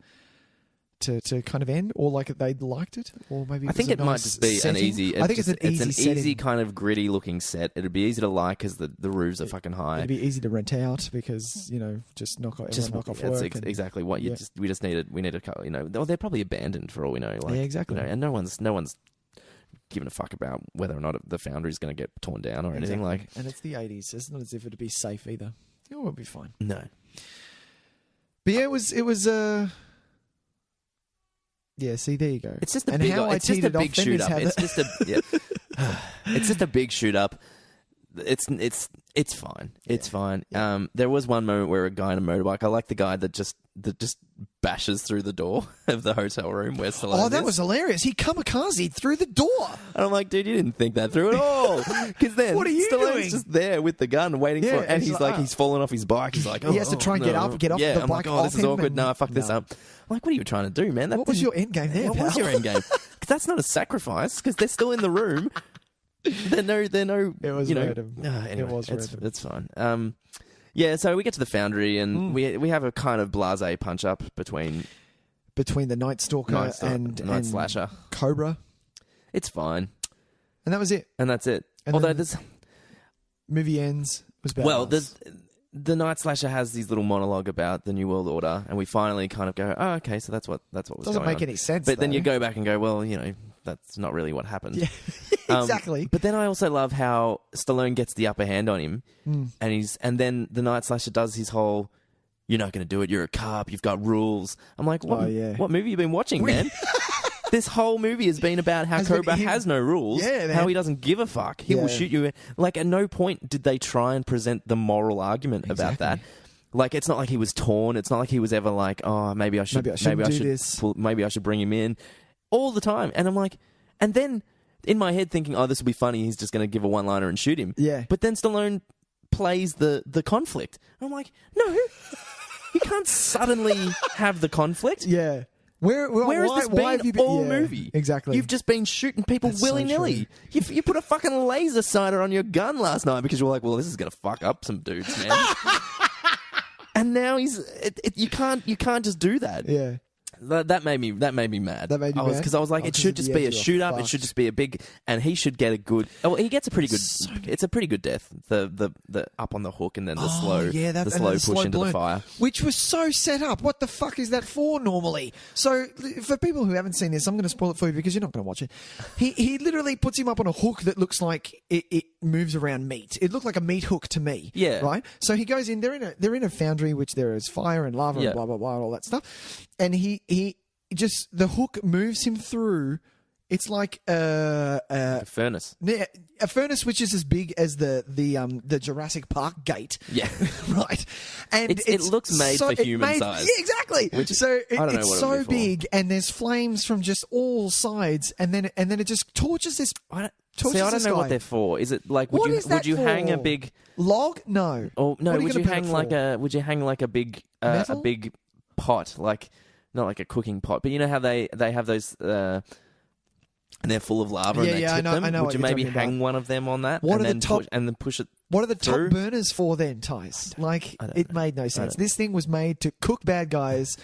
kind of end, or like they liked it, or maybe I think it might just be setting. an easy. I think it's an easy kind of gritty looking set. It'd be easy to like because the roofs are fucking high. It'd be easy to rent out because just knock off work. Exactly what you just we needed. They're probably abandoned for all we know. Like, yeah, exactly. And no one's giving a fuck about whether or not the foundry's going to get torn down or anything like. And it's the 80s. It's not as if it'd be safe either. It would be fine. No. But yeah, it was. Yeah, see, there you go. It's just a big shoot up. It's just a big shoot up. It's fine. It's fine. Yeah. There was one moment where a guy on a motorbike. I like the guy that just bashes through the door of the hotel room where Stallone. Oh, that was hilarious! He kamikaze through the door. And I'm like, dude, you didn't think that through at all. Because then what are you Stallone's doing? just there with the gun waiting for it, and he's fallen off his bike. He's like, he has to try and get off the I'm bike. Like, oh, this is awkward. No, I fucked this up. I'm like, what are you trying to do, man? What was your end game there? What was your end game? Because that's not a sacrifice. Because they're still in the room. They're no. It was random. Anyway, it was random. It's fine. Yeah, so we get to the foundry and we have a kind of blasé punch up between the Night Stalker and Night Slasher, Cobra. It's fine, and that was it. And that's it. And although this movie ends was bad. Well, the Night Slasher has these little monologue about the New World Order, and we finally kind of go, oh, okay, so that's what was going on. Doesn't make any sense. But then you go back and go, well, that's not really what happened. Yeah, exactly. But then I also love how Stallone gets the upper hand on him, and then the Night Slasher does his whole, "You're not going to do it. You're a cop. You've got rules." I'm like, what? What movie have you been watching, man? This whole movie has been about how Cobra has no rules, how he doesn't give a fuck. He will shoot you. Like, at no point did they try and present the moral argument about that. Like, it's not like he was torn. It's not like he was ever like, oh, maybe I should bring him in. All the time. And I'm like, and then in my head thinking, oh, this will be funny. He's just going to give a one-liner and shoot him. Yeah. But then Stallone plays the conflict. I'm like, no, you can't suddenly have the conflict. Yeah. Where has this been all movie? Exactly. You've just been shooting people willy-nilly. So you put a fucking laser sighter on your gun last night because you're like, well, this is going to fuck up some dudes, man. And now you can't just do that. Yeah. That made me mad. That made you mad? Because I was like, it should just be a shoot up. It should just be a big, and he should get a good. Oh, he gets a pretty good. It's a pretty good death. The up on the hook and then the slow push into the fire, which was so set up. What the fuck is that for normally? So for people who haven't seen this, I'm going to spoil it for you because you're not going to watch it. He literally puts him up on a hook that looks like it moves around meat. It looked like a meat hook to me. Yeah. Right. So he goes in. They're in a foundry which there is fire and lava and blah blah blah and all that stuff. And he just, the hook moves him through. It's like a furnace. A furnace which is as big as the Jurassic Park gate. Yeah. Right. And it looks made for human size. Yeah, exactly. It's so big, and there's flames from just all sides, and then it just torches this. I don't know what they're for. Is it like would you hang a big log? No. Or no? Would you hang like a big pot, like not like a cooking pot, but you know how they have those and they're full of lava and they tip them? I know. Would you maybe hang one of them on that and then push it? What are the through? top burners for then, Tys? It made no sense. This thing was made to cook bad guys,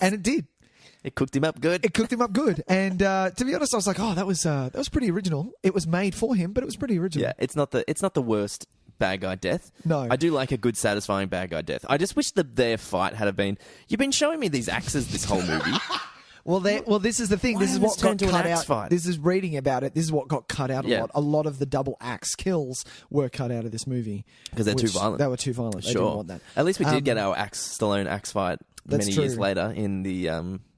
and it did. It cooked him up good. And to be honest, I was like, oh, that was pretty original. It was made for him, but it was pretty original. Yeah, it's not the worst bad guy death. No. I do like a good, satisfying bad guy death. I just wish their fight had been... You've been showing me these axes this whole movie. Well, this is the thing. This is what got cut out. Fight? This is reading about it. This is what got cut out a lot. A lot of the double axe kills were cut out of this movie. Because they're too violent. They were too violent. Sure. They didn't want that. At least we did get our Stallone axe fight many years later in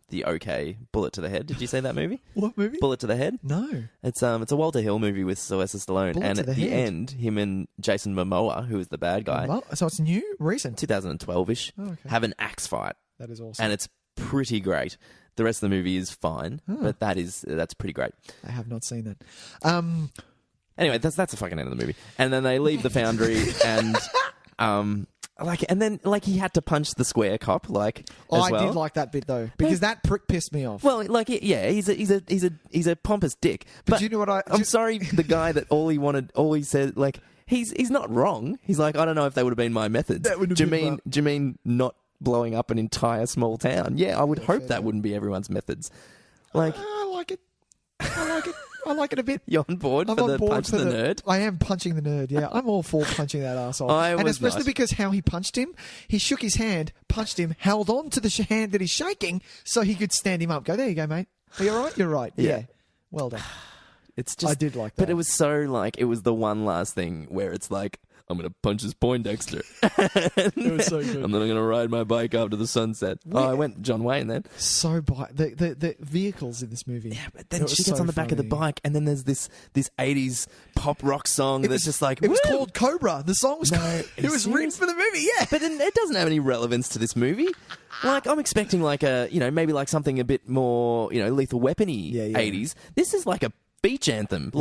the OK Bullet to the Head. Did you see that movie? What movie? Bullet to the Head. No. It's a Walter Hill movie with Sylvester Stallone, and at the end, him and Jason Momoa, who is the bad guy, so it's new, recent, 2012ish, have an axe fight. That is awesome, and it's pretty great. The rest of the movie is fine, but that's pretty great. I have not seen that. Anyway, that's the fucking end of the movie. And then they leave the foundry and he had to punch the square cop I did like that bit though, because that prick pissed me off. Well, he's a pompous dick. But you know what I'm sorry, the guy that all he said, he's not wrong. He's like, I don't know if they would have been my methods. Do you mean not blowing up an entire small town? Yeah, I would hope that wouldn't be everyone's methods. I like it. I like it a bit. You're on board punch the nerd? I am punching the nerd, yeah. I'm all for punching that arsehole. And especially because how he punched him, he shook his hand, punched him, held on to the hand that he's shaking so he could stand him up. Go, there you go, mate. Are you all right? You're right. Yeah. Well done. It's just, I did like that. But it was so it was the one last thing where it's like, I'm going to punch his Poindexter. It was so good. And then I'm going to ride my bike after the sunset. I went John Wayne then. So the vehicles in this movie. Yeah, but then she gets on the back of the bike and then there's this 80s pop rock song that's just like... It was called Cobra. The song was called... It was written for the movie, yeah. But it doesn't have any relevance to this movie. I'm expecting maybe something a bit more, Lethal Weapon-y 80s. This is like a beach anthem.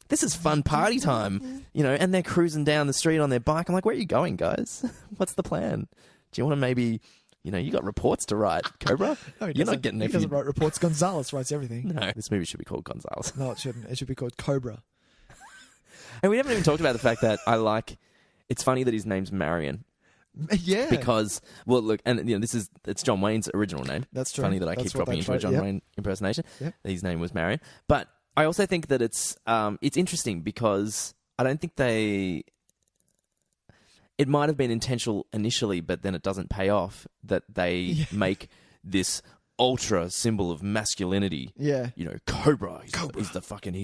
This is fun party time, and they're cruising down the street on their bike. I'm like, where are you going, guys? What's the plan? Do you want to maybe, you got reports to write, Cobra? No, you're not getting... He doesn't write reports. Gonzalez writes everything. No, this movie should be called Gonzalez. No, it shouldn't. It should be called Cobra. And we haven't even talked about the fact that it's funny that his name's Marion. Yeah. Because, well, look, and it's John Wayne's original name. That's true. Funny that I keep dropping into a John Wayne impersonation. Yep. His name was Marion. But I also think that it's interesting because I don't think it might have been intentional initially, but then it doesn't pay off that they make this ultra symbol of masculinity. Yeah. Cobra. He's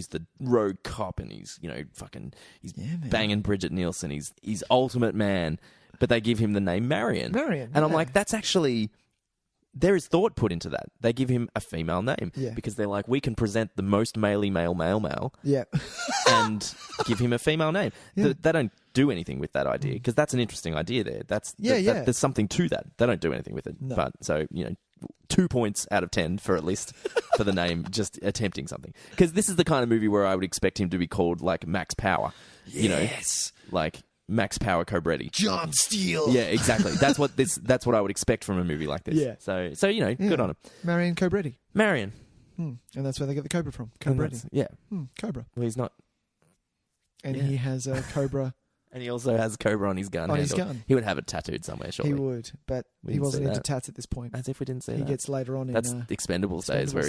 the rogue cop and he's banging Bridget Nielsen. He's ultimate man. But they give him the name Marion. And I'm like, that's actually... There is thought put into that. They give him a female name because they're like, we can present the most male. Yeah. And give him a female name. Yeah. They don't do anything with that idea because that's an interesting idea there. There's something to that. They don't do anything with it. No. But so, 2 points out of 10 for at least for the name, just attempting something. Because this is the kind of movie where I would expect him to be called Max Power. Yes. Max Power Cobretti. John Steele. Yeah, exactly. That's what I would expect from a movie like this. Yeah. So good on him. Marion Cobretti. Marion. And that's where they get the Cobra from. Cobretti. Yeah. Cobra. Well, he's not. And he has a Cobra. And he also has Cobra on his gun. His gun. He would have it tattooed somewhere, surely. He would, but he wasn't into tats at this point. As if we didn't see that. He gets later on That's in... Expendables days where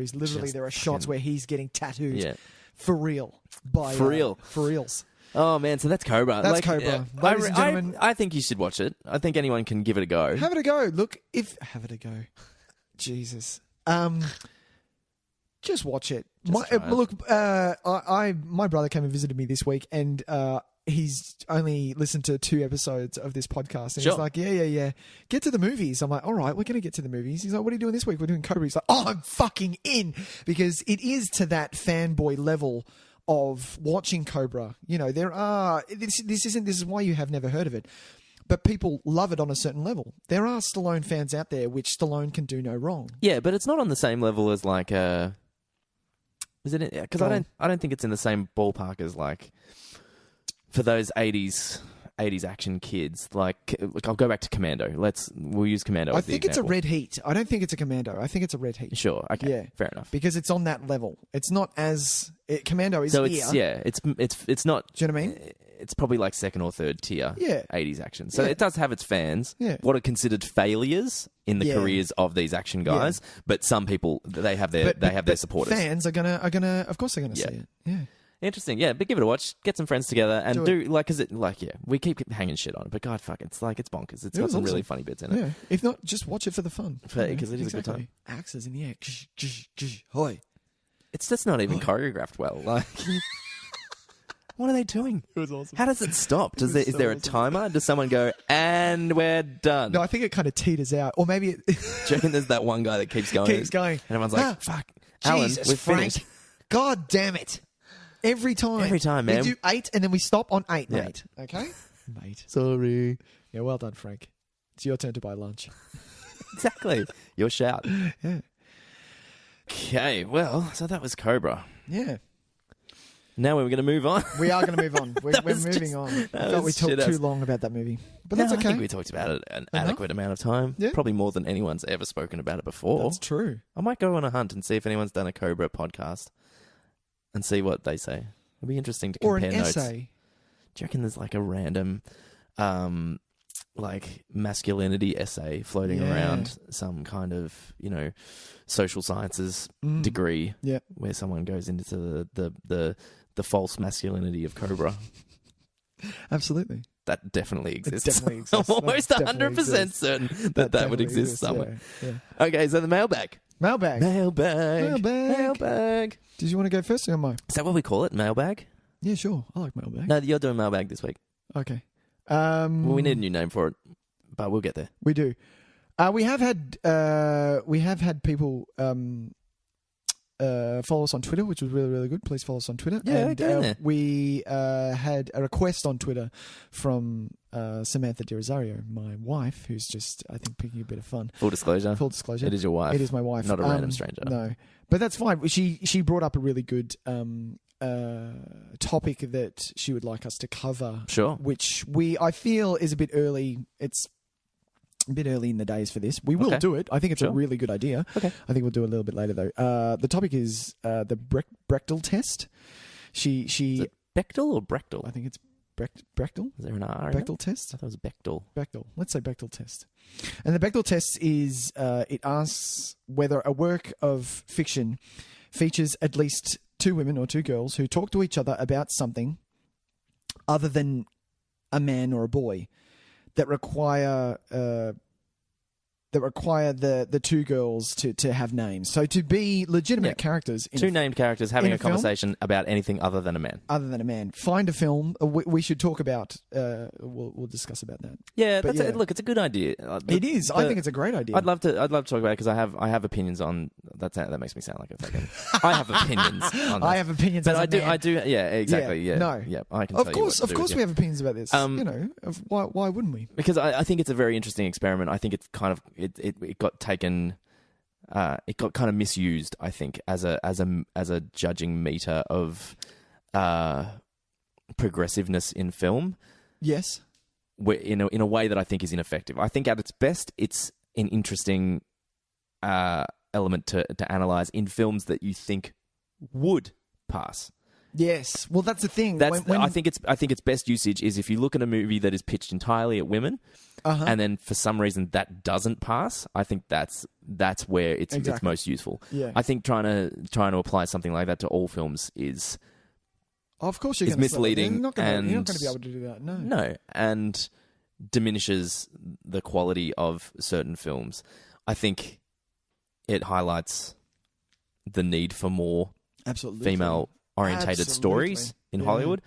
he's literally... There are shots where he's getting tattooed. Yeah. For real. For real. For reals. Oh, man, so that's Cobra. That's Cobra. Ladies and gentlemen... I think you should watch it. I think anyone can give it a go. Have it a go. Look, have it a go. Jesus. Just watch it. My brother came and visited me this week and he's only listened to 2 episodes of this podcast and he's like, yeah. Get to the movies. I'm like, all right, we're going to get to the movies. He's like, what are you doing this week? We're doing Cobra. He's like, oh, I'm fucking in because it is to that fanboy level of watching Cobra. There are... This is why you have never heard of it. But people love it on a certain level. There are Stallone fans out there which Stallone can do no wrong. Yeah, but it's not on the same level as is it? Because I don't think it's in the same ballpark as for those 80s action kids. I'll go back to Commando. We'll use Commando. I think it's a Red Heat. I don't think it's a Commando. I think it's a Red Heat. Sure. Okay. Yeah. Fair enough. Because it's on that level. It's not as Commando is. So it's not. Do you know what I mean? It's probably second or third tier 80s action. So it does have its fans. Yeah. What are considered failures in the careers of these action guys, but some people they have their supporters. Fans are gonna of course they're gonna see it. Yeah. Interesting, yeah, but give it a watch. Get some friends together and we keep hanging shit on it, but God, fuck, it's bonkers. It's got some really funny bits in it. Yeah, if not, just watch it for the fun. Because it is a good time. Axes in the air, hoy. It's just not even choreographed well. What are they doing? It was awesome. How does it stop? Is there a timer? Does someone go, and we're done? No, I think it kind of teeters out, or maybe it. Do you reckon there's that one guy that keeps going? And everyone's like, fuck, Alan, we've finished. God damn it. Every time, man. We do 8 and then we stop on 8, mate. Okay? Mate. Sorry. Yeah, well done, Frank. It's your turn to buy lunch. Exactly. Your shout. Yeah. Okay, well, so that was Cobra. Yeah. Now we're going to move on. We are going to move on. We're moving on. I thought we talked too long about that movie. But that's okay. I think we talked about it an adequate amount of time. Yeah. Probably more than anyone's ever spoken about it before. That's true. I might go on a hunt and see if anyone's done a Cobra podcast and see what they say. It'd be interesting to compare notes. Or an essay. Do you reckon there's like a random like masculinity essay floating around some kind of, social sciences degree where someone goes into the false masculinity of Cobra? Absolutely. That definitely exists. It definitely exists. I'm almost 100% certain that would exist somewhere. Yeah. Okay, so the mailbag. Mailbag. Did you want to go first or am I? Is that what we call it? Mailbag? Yeah, sure. I like mailbag. No, you're doing mailbag this week. Okay. Well, we need a new name for it, but we'll get there. We do. We have had people follow us on Twitter, which was really, really good. Please follow us on Twitter. Yeah, get in there. We had a request on Twitter from Samantha De Rosario, my wife, who's just, I think, picking a bit of fun. Full disclosure. It is your wife. It is my wife. Not a random stranger. No. But that's fine. She brought up a really good topic that she would like us to cover. Sure. Which I feel is a bit early. It's a bit early in the days for this. We will do it. I think it's a really good idea. Okay. I think we'll do it a little bit later though. The topic is the Bechtel test. Is it Bechtel or Brechtel? I think it's Bechtel. Is there an R? Bechtel test? I thought it was Bechtel. Bechtel. Let's say Bechtel test. And the Bechtel test is it asks whether a work of fiction features at least two women or two girls who talk to each other about something other than a man or a boy that require the two girls to have names. So to be legitimate characters. Two named characters having a conversation about anything other than a man. Other than a man. Find a film. We should talk about... We'll discuss about that. Yeah, look, it's a good idea. It is. I think it's a great idea. I'd love to talk about it because I have opinions on... That makes me sound like a fucking... I have opinions on that. I have opinions but as a man. I do, yeah, exactly, yeah. No. Yeah, I can of tell course, you what to Of course we have opinions about this. Why wouldn't we? Because I think it's a very interesting experiment. I think it's kind of... It got taken, it got kind of misused, I think, as a judging meter of progressiveness in film. Yes, in a way that I think is ineffective. I think at its best, it's an interesting element to analyze in films that you think would pass. Yes, well, that's the thing. I think its best usage is if you look at a movie that is pitched entirely at women, and then for some reason that doesn't pass. I think that's where it's most useful. Yeah. I think trying to apply something like that to all films is, of course, is misleading. You're not going to be able to do that. No, and diminishes the quality of certain films. I think it highlights the need for more female orientated stories in Hollywood,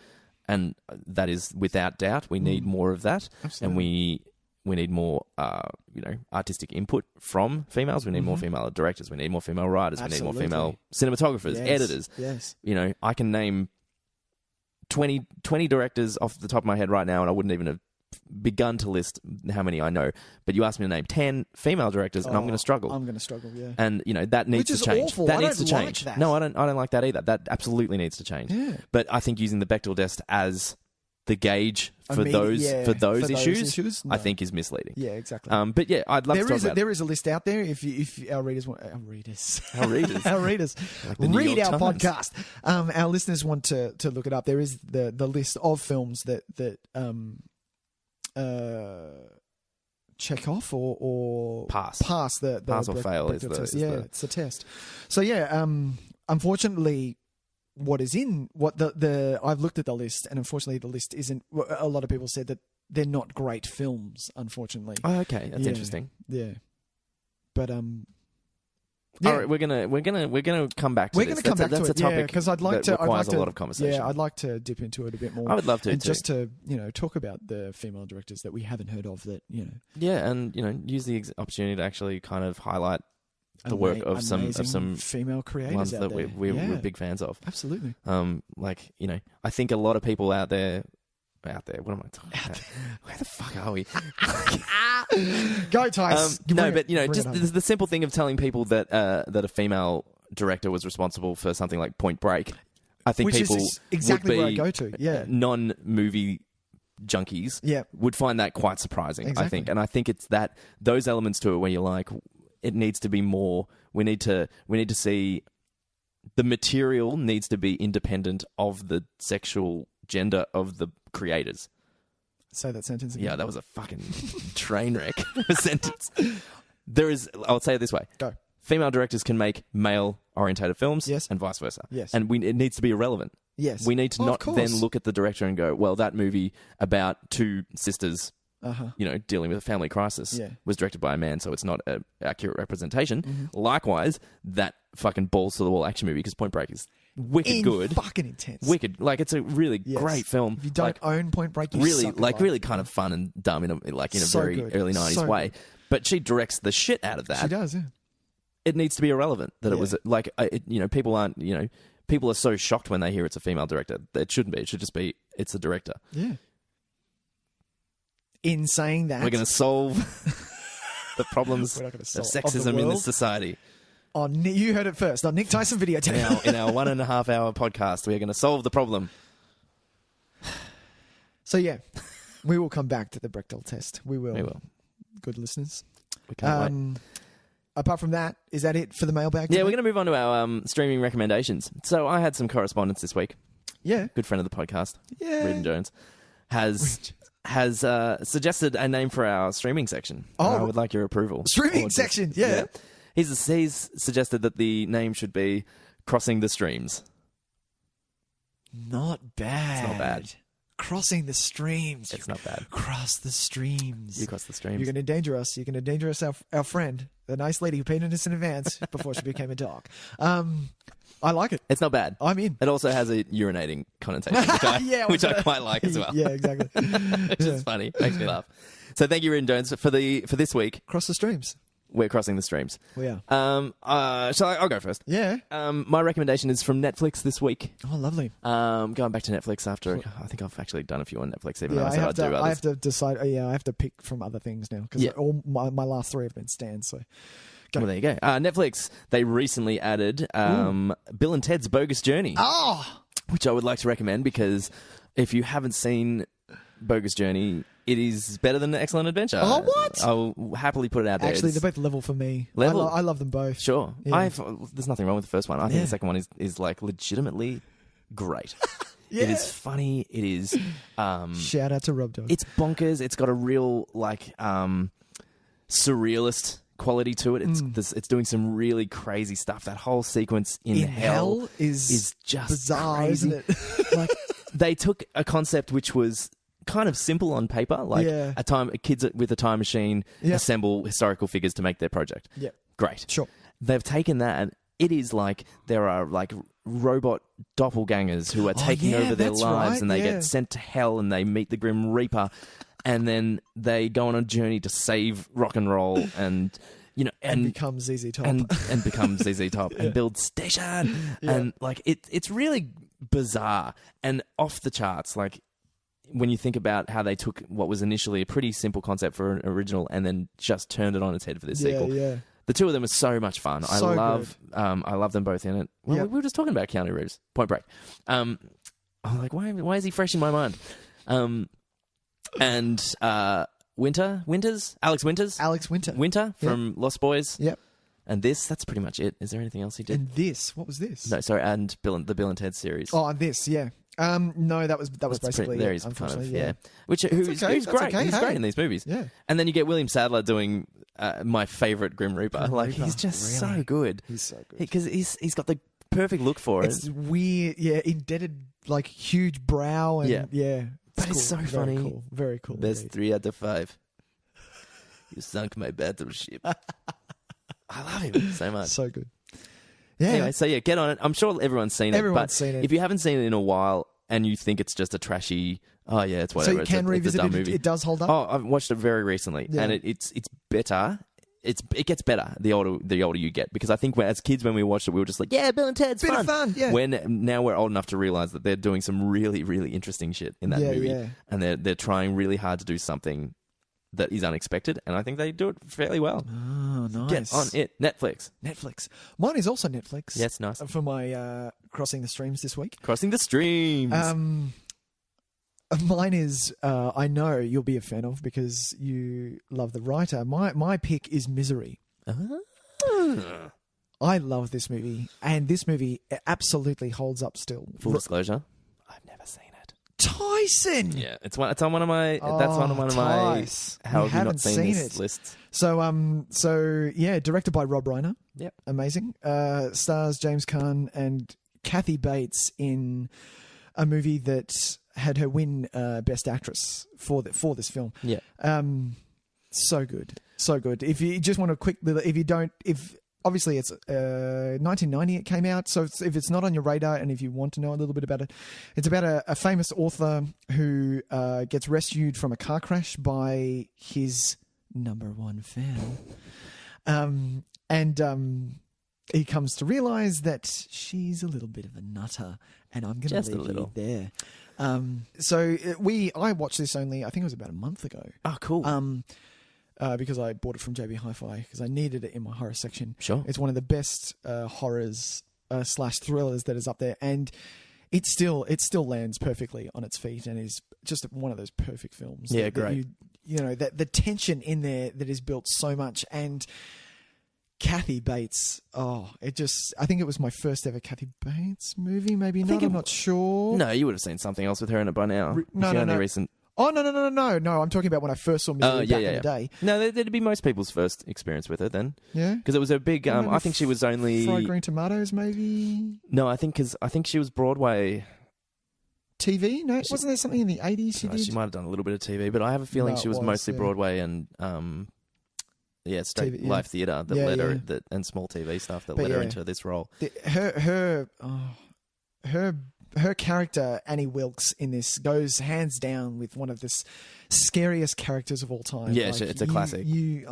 and that is without doubt. We need more of that, and we need more artistic input from females. We need more female directors. We need more female writers. We need more female cinematographers, editors. Yes, I can name 20 directors off the top of my head right now, and I wouldn't even have begun to list how many I know. But you asked me to name 10 female directors, and I'm going to struggle. Yeah. And that needs to change. Awful. That needs to like change. That. No, I don't like that either. That absolutely needs to change. Yeah. But I think using the Bechdel test as the gauge for those issues, I think is misleading. Yeah, exactly. But yeah, I'd love to talk about. There is a list out there. If our readers want, our read our Times. podcast. Our listeners want to look it up. There is the list of films that check off or pass the pass or fail is the test. It's a test. So unfortunately, I've looked at the list, and unfortunately the list isn't. A lot of people said that they're not great films. Unfortunately. Oh, okay, that's interesting. Yeah, but all right, we're gonna come back to this. We're going to come back to it. That's a topic because I'd like to requires a lot of conversation. Yeah, I'd like to dip into it a bit more. I would love to, and just to talk about the female directors that we haven't heard of. That Yeah, and use the opportunity to actually kind of highlight the work of some female creators ones that we're big fans of. Absolutely. I think a lot of people out there out there. What am I talking about? Where the fuck are we? Go, Tys. But just the simple thing of telling people that that a female director was responsible for something like Point Break. I think Which people is exactly would be where I go to. Yeah, non-movie junkies would find that quite surprising. Exactly. I think, and I think it's those elements to it where you're like, it needs to be more. We need to see the material needs to be independent of the sexual gender of the creators. Say that sentence again. Yeah, that was a fucking train wreck of a sentence. I'll say it this way. Go. Female directors can make male-orientated films, yes, and vice versa. Yes. And it needs to be irrelevant. Yes. We need to not then look at the director and go, well, that movie about two sisters, dealing with a family crisis was directed by a man, so it's not an accurate representation. Mm-hmm. Likewise, that fucking balls-to-the-wall action movie, because Point Break is wicked good. Fucking intense. Wicked. Like, it's a really great film. If you don't own Point Break, you really, suck like, really kind of fun and dumb in a very good. early 90s way. Good. But she directs the shit out of that. She does, yeah. It needs to be irrelevant that it was like, people aren't, people are so shocked when they hear it's a female director. It shouldn't be. It should just be, it's a director. Yeah. In saying that, we're going to solve the problems of sexism in this society. Oh, you heard it first on Nick Tys and Videotape. In our 1.5 hour podcast, we are going to solve the problem. So yeah, we will come back to the Bechdel test. We will. We will. Good listeners. We can't wait. Apart from that, is that it for the mailbag today? Yeah, we're going to move on to our streaming recommendations. So I had some correspondence this week. Yeah. Good friend of the podcast, yeah. Reardon Jones, has suggested a name for our streaming section. Oh, I would like your approval. Streaming section, yeah. He's suggested that the name should be Crossing the Streams. Not bad. It's not bad. Crossing the streams. It's not bad. Cross the streams. You cross the streams. You're going to endanger us. You're going to endanger us, our friend, the nice lady who painted us in advance before she became a dog. I like it. It's not bad. I'm in. It also has a urinating connotation, which I quite like as well. Yeah, exactly. Which is funny. Makes me laugh. So thank you, Reardon Jones, for this week. Cross the streams. We're crossing the streams. We are. I'll go first. Yeah. My recommendation is from Netflix this week. Oh, lovely. Going back to Netflix after, I think I've actually done a few on Netflix, even though I said I'd do others. I have to decide. I have to pick from other things now, because all my last three have been stands. So. Well, there you go. Netflix, they recently added Bill and Ted's Bogus Journey. Oh! Which I would like to recommend, because if you haven't seen Bogus Journey, it is better than Excellent Adventure. Oh, what? I'll happily put it out there. Actually, they're both level for me. Level? I love them both. Sure. Yeah. There's nothing wrong with the first one. I think the second one is like legitimately great. It is funny. It is... Shout out to Rob Dog. It's bonkers. It's got a real surrealist quality to it. It's doing some really crazy stuff. That whole sequence in hell is just bizarre, crazy. isn't it? Like, they took a concept which was kind of simple on paper, like kids with a time machine assemble historical figures to make their project. Yeah, great. Sure. They've taken that, and it is like there are like robot doppelgangers who are taking over their lives, and they get sent to hell, and they meet the Grim Reaper, and then they go on a journey to save rock and roll, and become ZZ Top, and become ZZ Top, and build station, and like it's really bizarre and off the charts. Like, when you think about how they took what was initially a pretty simple concept for an original and then just turned it on its head for this sequel. Yeah. The two of them are so much fun. I love them both in it. Well, we were just talking about Keanu Reeves, Point Break. I'm like, why is he fresh in my mind? And Alex Winter from Lost Boys. Yep. And that's pretty much it. Is there anything else he did? And what was this? No, sorry, and the Bill and Ted series. Oh, and this, yeah. No, that was basically there. He's unfortunately, kind of, who's great. He's great in these movies. Yeah. And then you get William Sadler doing my favorite Grim Reaper. He's just so good. He's so good because he's got the perfect look for it. It's weird, indebted, like huge brow, and but it's so funny. Cool. Very cool. Best 3 out of 5. You sunk my battleship. I love him so much. So good. Yeah. Anyway, so get on it. I'm sure everyone's seen it. But if you haven't seen it in a while and you think it's just a trashy, it's whatever. So you can revisit it's a dumb it. movie. It does hold up. Oh, I've watched it very recently, and it's better it gets better the older you get, because I think as kids when we watched it we were just like, yeah, Bill and Ted's Bit of fun, yeah. Now we're old enough to realize that they're doing some really, really interesting shit in that movie, and they're trying really hard to do something that is unexpected, and I think they do it fairly well. Oh, nice. Get on it. Netflix. Mine is also Netflix. Yes, nice. For my Crossing the Streams this week. Crossing the Streams. Mine is, I know you'll be a fan of because you love the writer. My pick is Misery. I love this movie, and this movie absolutely holds up still. Full disclosure, I've never seen it. Tyson! Yeah, it's on one of my... that's one of my... How have you not seen this list? So yeah, directed by Rob Reiner. Yep. Amazing. Stars James Caan and Kathy Bates in a movie that had her win Best Actress for this film. Yeah. So good. If you just want a quick little... Obviously, it's 1990 it came out, so if it's not on your radar and if you want to know a little bit about it, it's about a famous author who gets rescued from a car crash by his #1 fan. And he comes to realise that she's a little bit of a nutter, and I'm going to leave you there. I watched this only, I think it was about a month ago. Oh, cool. Because I bought it from JB Hi-Fi because I needed it in my horror section. Sure. It's one of the best horrors / thrillers that is up there, and it still lands perfectly on its feet and is just one of those perfect films. Yeah, great. That the tension in there that is built so much, and Kathy Bates. I think it was my first ever Kathy Bates movie. Maybe not. I'm not sure. No, you would have seen something else with her in it by now. No. Recent. Oh, no. I'm talking about when I first saw Misery back in the day. No, that'd be most people's first experience with her then. Yeah? Because it was a big... I think she was only... Fried Green Tomatoes, maybe? No, I think she was Broadway... TV? No, wasn't there something in the 80s she did? She might have done a little bit of TV, but I have a feeling she was mostly Broadway and... state live theatre that led her... and small TV stuff that led her into this role. Her character, Annie Wilkes, in this goes hands down with one of the scariest characters of all time. Yeah, it's a classic. You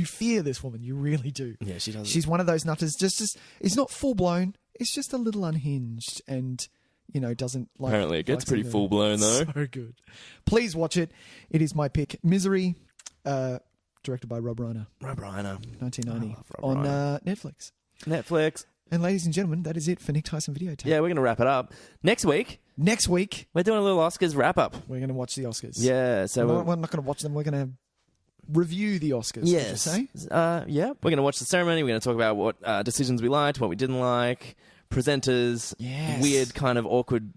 fear this woman. You really do. Yeah, she does. She's one of those nutters. Just it's not full blown. It's just a little unhinged, and doesn't like. Apparently, it gets pretty full blown though. So good. Please watch it. It is my pick. Misery, directed by Rob Reiner. 1990 on Netflix. And ladies and gentlemen, that is it for Nick Tyson Videotape. Yeah, we're going to wrap it up. Next week, we're doing a little Oscars wrap-up. We're going to watch the Oscars. Yeah. So we're not going to watch them. We're going to review the Oscars, yes. would you say? Yeah. We're going to watch the ceremony. We're going to talk about what decisions we liked, what we didn't like, presenters, weird kind of awkward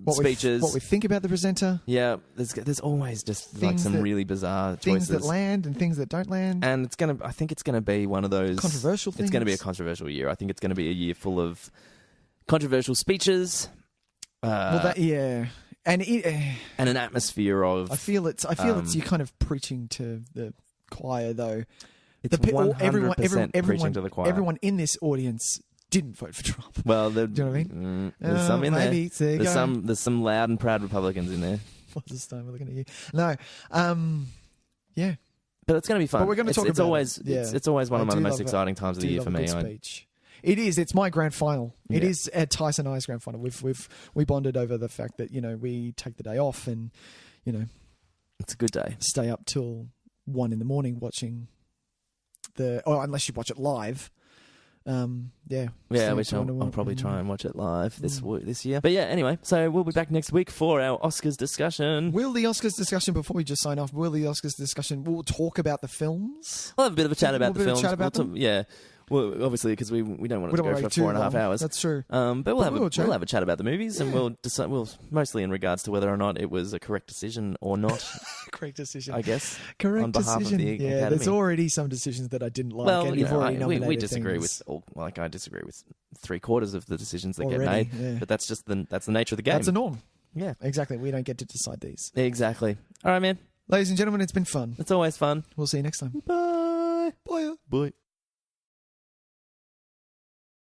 speeches. What we think about the presenter. Yeah. There's always just like some really bizarre choices. Things that land and things that don't land. And I think it's going to be one of those... controversial things. It's going to be a controversial year. I think it's going to be a year full of controversial speeches. And an atmosphere of... I feel it's you kind of preaching to the choir, though. It's 100% preaching to the choir. Everyone in this audience didn't vote for Trump. Well, do you know what I mean? There's some in maybe. there. There's some loud and proud Republicans in there. What's this time we're looking at you? No. Yeah. But it's going to be fun. But we're going to talk about it. It's always one of the most exciting times of the year for me. Speech. It is. It's my grand final. Yeah. It is Tys and I's grand final. We bonded over the fact that we take the day off and it's a good day. Stay up till 1 a.m. watching unless you watch it live. Which I'll probably try and watch it live this year. But yeah, anyway, so we'll be back next week for our Oscars discussion. Before we just sign off, we'll talk about the films? We'll have a bit of a chat about the films. Yeah. Well, obviously, because we don't want it to go for 4.5 hours. That's true. But we'll have a chat about the movies, and we'll decide. Well, mostly in regards to whether or not it was a correct decision or not. Correct decision, I guess. Correct on behalf decision. of the Academy. There's already some decisions that I didn't like. Well, and you've already nominated we disagree things. I disagree with 3/4 of the decisions that get made. Yeah. But that's just the nature of the game. That's the norm. Yeah, exactly. We don't get to decide these. Exactly. All right, man. Ladies and gentlemen, it's been fun. It's always fun. We'll see you next time. Bye. Bye. Bye.